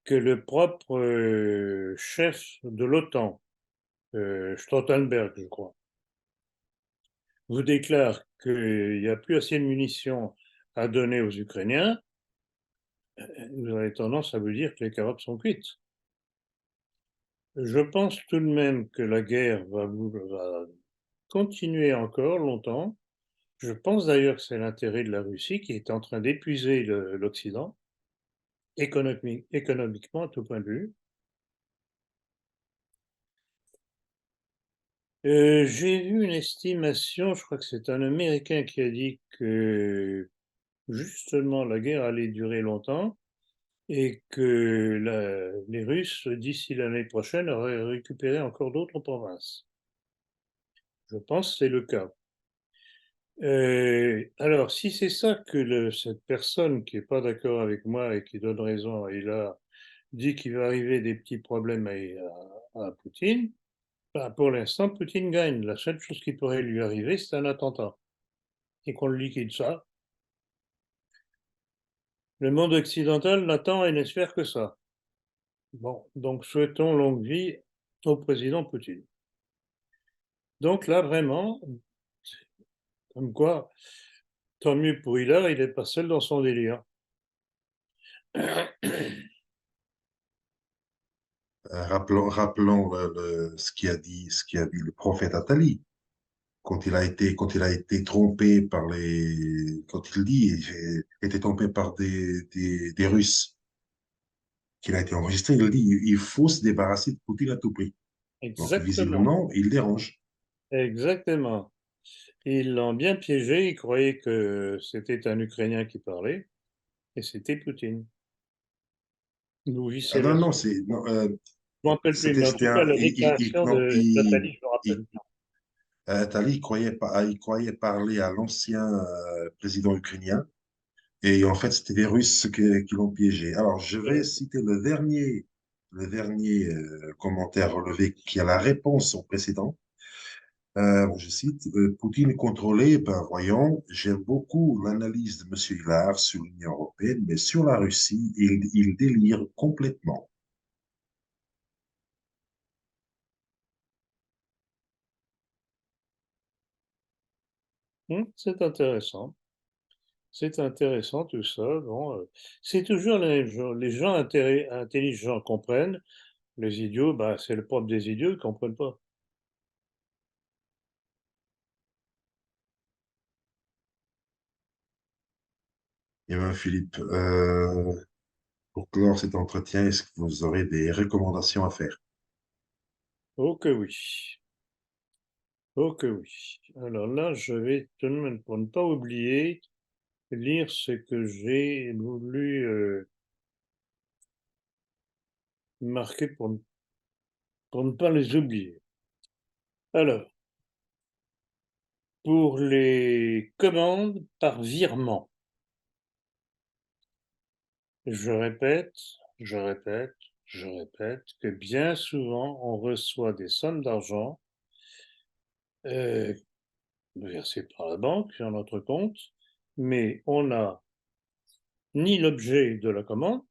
que le propre chef de l'OTAN, Stoltenberg, je crois, vous déclare qu'il n'y a plus assez de munitions à donner aux Ukrainiens, vous avez tendance à vous dire que les carottes sont cuites. Je pense tout de même que la guerre va continuer encore longtemps. Je pense d'ailleurs que c'est l'intérêt de la Russie qui est en train d'épuiser l'Occident, économiquement à tout point de vue. J'ai vu une estimation, je crois que c'est un Américain qui a dit que justement la guerre allait durer longtemps et que les Russes, d'ici l'année prochaine, auraient récupéré encore d'autres provinces. Je pense que c'est le cas. Alors, si c'est ça que cette personne qui n'est pas d'accord avec moi et qui donne raison, il a dit qu'il va arriver des petits problèmes à Poutine, ben, pour l'instant, Poutine gagne. La seule chose qui pourrait lui arriver, c'est un attentat. Et qu'on le liquide ça. Le monde occidental n'attend et n'espère que ça. Bon, donc souhaitons longue vie au président Poutine. Donc là, vraiment, comme quoi, tant mieux pour Hillary, il n'est pas seul dans son délire. Rappelons ce qu'a dit le prophète Attali quand il a été trompé par quand il dit, j'ai été trompé par des Russes, qu'il a été enregistré, il dit, il faut se débarrasser de Poutine à tout prix. Donc, Exactement, visiblement, il dérange. exactement. Ils l'ont bien piégé, ils croyaient que c'était un Ukrainien qui parlait, et c'était Poutine. Ou Ah non, vice-versa. non, Je ne me rappelle plus, mais en tout cas, la déclaration non, d'Atali, je me rappelle. Attali, il croyait parler à l'ancien président ukrainien. Et en fait, c'était les Russes qui l'ont piégé. Alors, je vais citer le dernier commentaire relevé qui a la réponse au précédent. Je cite, Poutine est contrôlé, ben voyons, j'aime beaucoup l'analyse de M. Hillard sur l'Union européenne, mais sur la Russie, il délire complètement. C'est intéressant. C'est intéressant tout ça. Bon, c'est toujours les gens intelligents comprennent. Les idiots, bah, c'est le propre des idiots, ils ne comprennent pas. Et bien, Philippe, pour clore cet entretien, est-ce que vous aurez des recommandations à faire? Oh que oui. Oh que oui. Alors là, je vais tout de même, pour ne pas oublier, lire ce que j'ai voulu marquer pour ne pas les oublier. Alors, pour les commandes par virement, je répète, je répète, je répète que bien souvent, on reçoit des sommes d'argent versées par la banque sur notre compte, mais on n'a ni l'objet de la commande,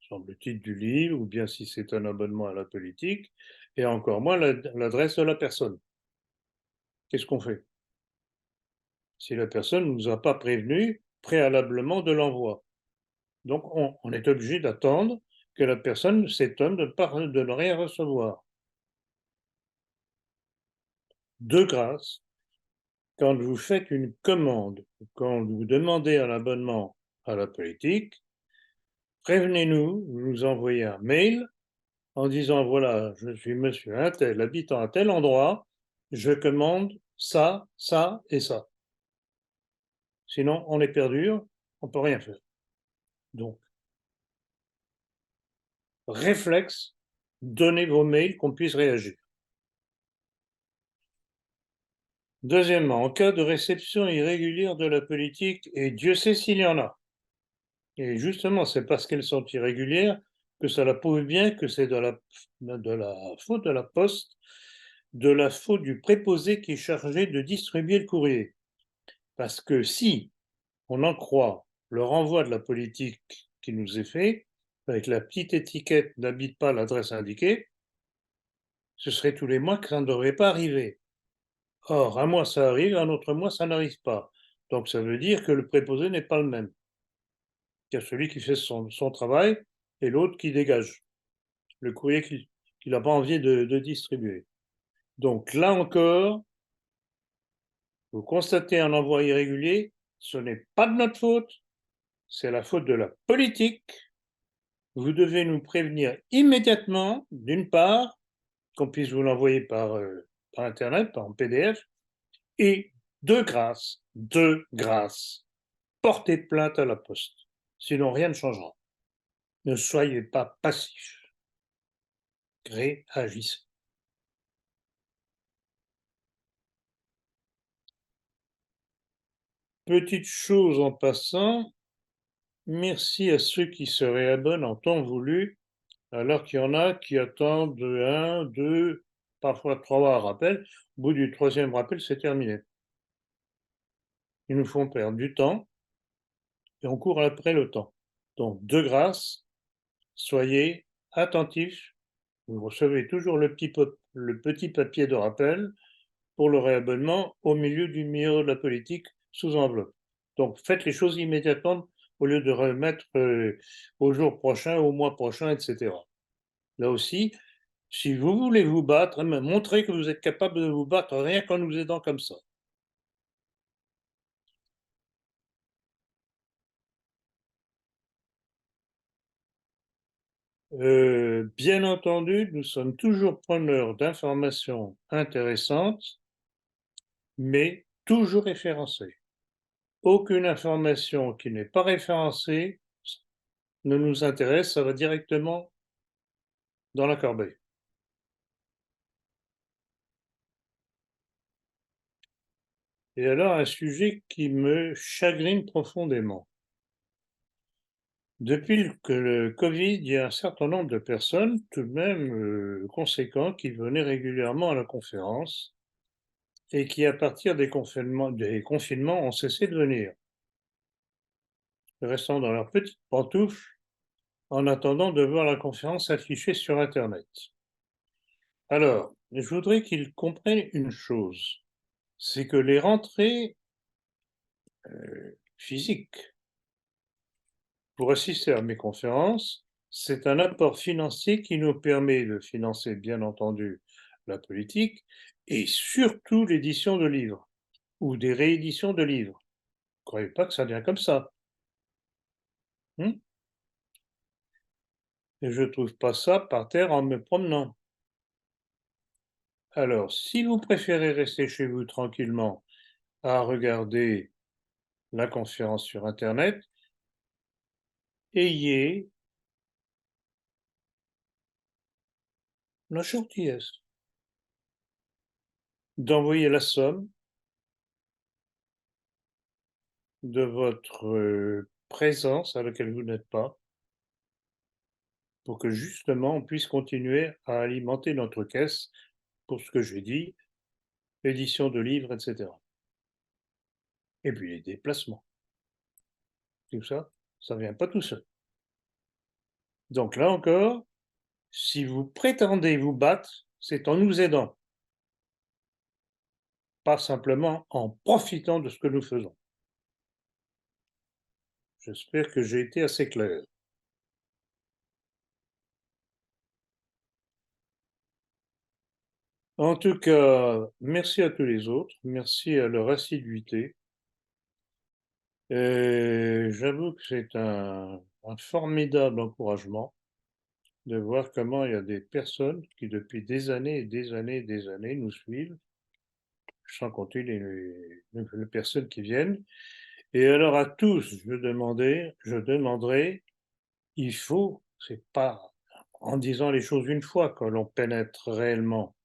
semble-t-il du livre, ou bien si c'est un abonnement à la politique, et encore moins l'adresse de la personne. Qu'est-ce qu'on fait si la personne ne nous a pas prévenu préalablement de l'envoi? Donc, on est obligé d'attendre que la personne s'étonne de ne rien recevoir. De grâce, quand vous faites une commande, quand vous demandez un abonnement à la politique, prévenez-nous, vous nous envoyez un mail en disant, voilà, je suis monsieur un tel, habitant à tel endroit, je commande ça, ça et ça. Sinon, on est perdu, on ne peut rien faire. Donc, réflexe, donnez vos mails qu'on puisse réagir. Deuxièmement, en cas de réception irrégulière de la politique, et Dieu sait s'il y en a, et justement, c'est parce qu'elles sont irrégulières que cela prouve bien que c'est de la faute de la poste, de la faute du préposé qui est chargé de distribuer le courrier. Parce que si on en croit le renvoi de la politique qui nous est fait, avec la petite étiquette n'habite pas l'adresse indiquée, ce serait tous les mois que ça ne devrait pas arriver. Or, un mois ça arrive, un autre mois ça n'arrive pas. Donc ça veut dire que le préposé n'est pas le même. Il y a celui qui fait son travail et l'autre qui dégage le courrier qu'il n'a pas envie de distribuer. Donc là encore, vous constatez un envoi irrégulier, ce n'est pas de notre faute, c'est la faute de la politique. Vous devez nous prévenir immédiatement, d'une part, qu'on puisse vous l'envoyer par Internet, par PDF, et de grâce, portez plainte à la poste. Sinon, rien ne changera. Ne soyez pas passifs. Réagissez. Petite chose en passant, merci à ceux qui se réabonnent en temps voulu, alors qu'il y en a qui attendent 1, 2, parfois 3 rappels. Au bout du 3e rappel, c'est terminé. Ils nous font perdre du temps et on court après le temps. Donc, de grâce, soyez attentifs. Vous recevez toujours le petit papier de rappel pour le réabonnement au milieu du numéro de la politique sous enveloppe. Donc, faites les choses immédiatement au lieu de remettre au jour prochain, au mois prochain, etc. Là aussi, si vous voulez vous battre, montrez que vous êtes capable de vous battre rien qu'en nous aidant comme ça. Bien entendu, nous sommes toujours preneurs d'informations intéressantes, mais toujours référencées. Aucune information qui n'est pas référencée ne nous intéresse, ça va directement dans la corbeille. Et alors, un sujet qui me chagrine profondément. Depuis que le Covid, il y a un certain nombre de personnes, tout de même conséquents, qui venaient régulièrement à la conférence et qui, à partir des confinements, ont cessé de venir, restant dans leurs petites pantoufles en attendant de voir la conférence affichée sur Internet. Alors, je voudrais qu'ils comprennent une chose, c'est que les rentrées physiques pour assister à mes conférences, c'est un apport financier qui nous permet de financer, bien entendu, la politique et surtout l'édition de livres ou des rééditions de livres. Ne croyez pas que ça vient comme ça. Et je ne trouve pas ça par terre en me promenant. Alors, si vous préférez rester chez vous tranquillement à regarder la conférence sur Internet, ayez la gentillesse d'envoyer la somme de votre présence à laquelle vous n'êtes pas, pour que justement on puisse continuer à alimenter notre caisse pour ce que j'ai dit, édition de livres, etc. Et puis les déplacements. Tout ça, ça ne vient pas tout seul. Donc là encore, si vous prétendez vous battre, c'est en nous aidant, pas simplement en profitant de ce que nous faisons. J'espère que j'ai été assez clair. En tout cas, merci à tous les autres, merci à leur assiduité. J'avoue que c'est un formidable encouragement de voir comment il y a des personnes qui, depuis des années et des années et des années, nous suivent, sans compter les personnes qui viennent. Et alors à tous, je demanderai, il faut, c'est pas en disant les choses une fois que l'on pénètre réellement.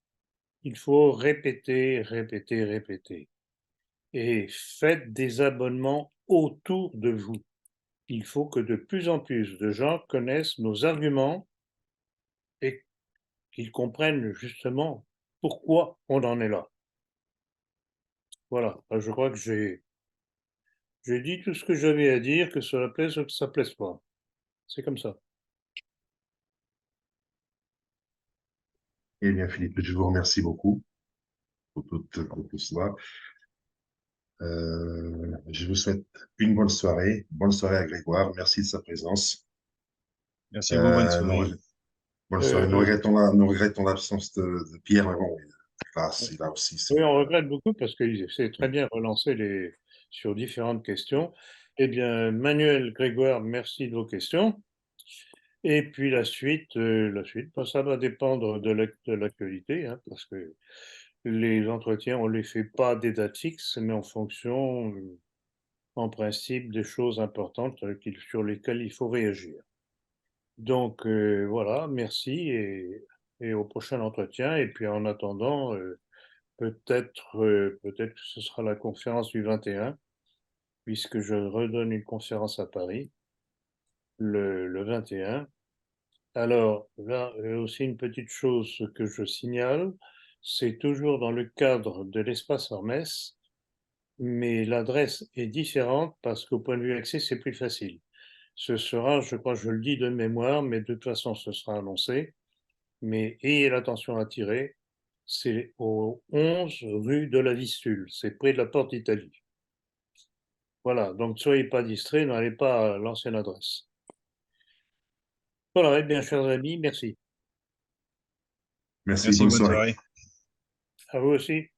Il faut répéter, répéter, répéter. Et faites des abonnements autour de vous. Il faut que de plus en plus de gens connaissent nos arguments et qu'ils comprennent justement pourquoi on en est là. Voilà, je crois que j'ai dit tout ce que j'avais à dire, que cela plaise ou que ça plaise pas. C'est comme ça. Eh bien, Philippe, je vous remercie beaucoup pour tout cela. Je vous souhaite une bonne soirée. Bonne soirée à Grégoire. Merci de sa présence. Merci à vous, bonne Euh, soirée. nous, bonne soirée. Euh, Nous regrettons l'absence de Pierre, mais bon, il a aussi oui, on son. regrette beaucoup parce qu'il s'est très bien relancé sur différentes questions. Eh bien, Manuel, Grégoire, merci de vos questions. Et puis la suite, ben, ça va dépendre de l'actualité, hein, parce que les entretiens, on les fait pas des dates fixes, mais en fonction, en principe, des choses importantes sur lesquelles il faut réagir. Donc voilà, merci et au prochain entretien. Et puis en attendant, peut-être que ce sera la conférence du 21, puisque je redonne une conférence à Paris le 21. Alors là, aussi une petite chose que je signale, c'est toujours dans le cadre de l'espace Hermès, mais l'adresse est différente parce qu'au point de vue accès, c'est plus facile. Ce sera, je crois, je le dis de mémoire, mais de toute façon, ce sera annoncé. Mais ayez l'attention à tirer, c'est au 11 rue de la Vistule, c'est près de la porte d'Italie. Voilà, donc ne soyez pas distraits, n'allez pas à l'ancienne adresse. Voilà, eh bien, chers amis, merci. Merci, Merci, bonne bonne soirée. soirée. À vous aussi.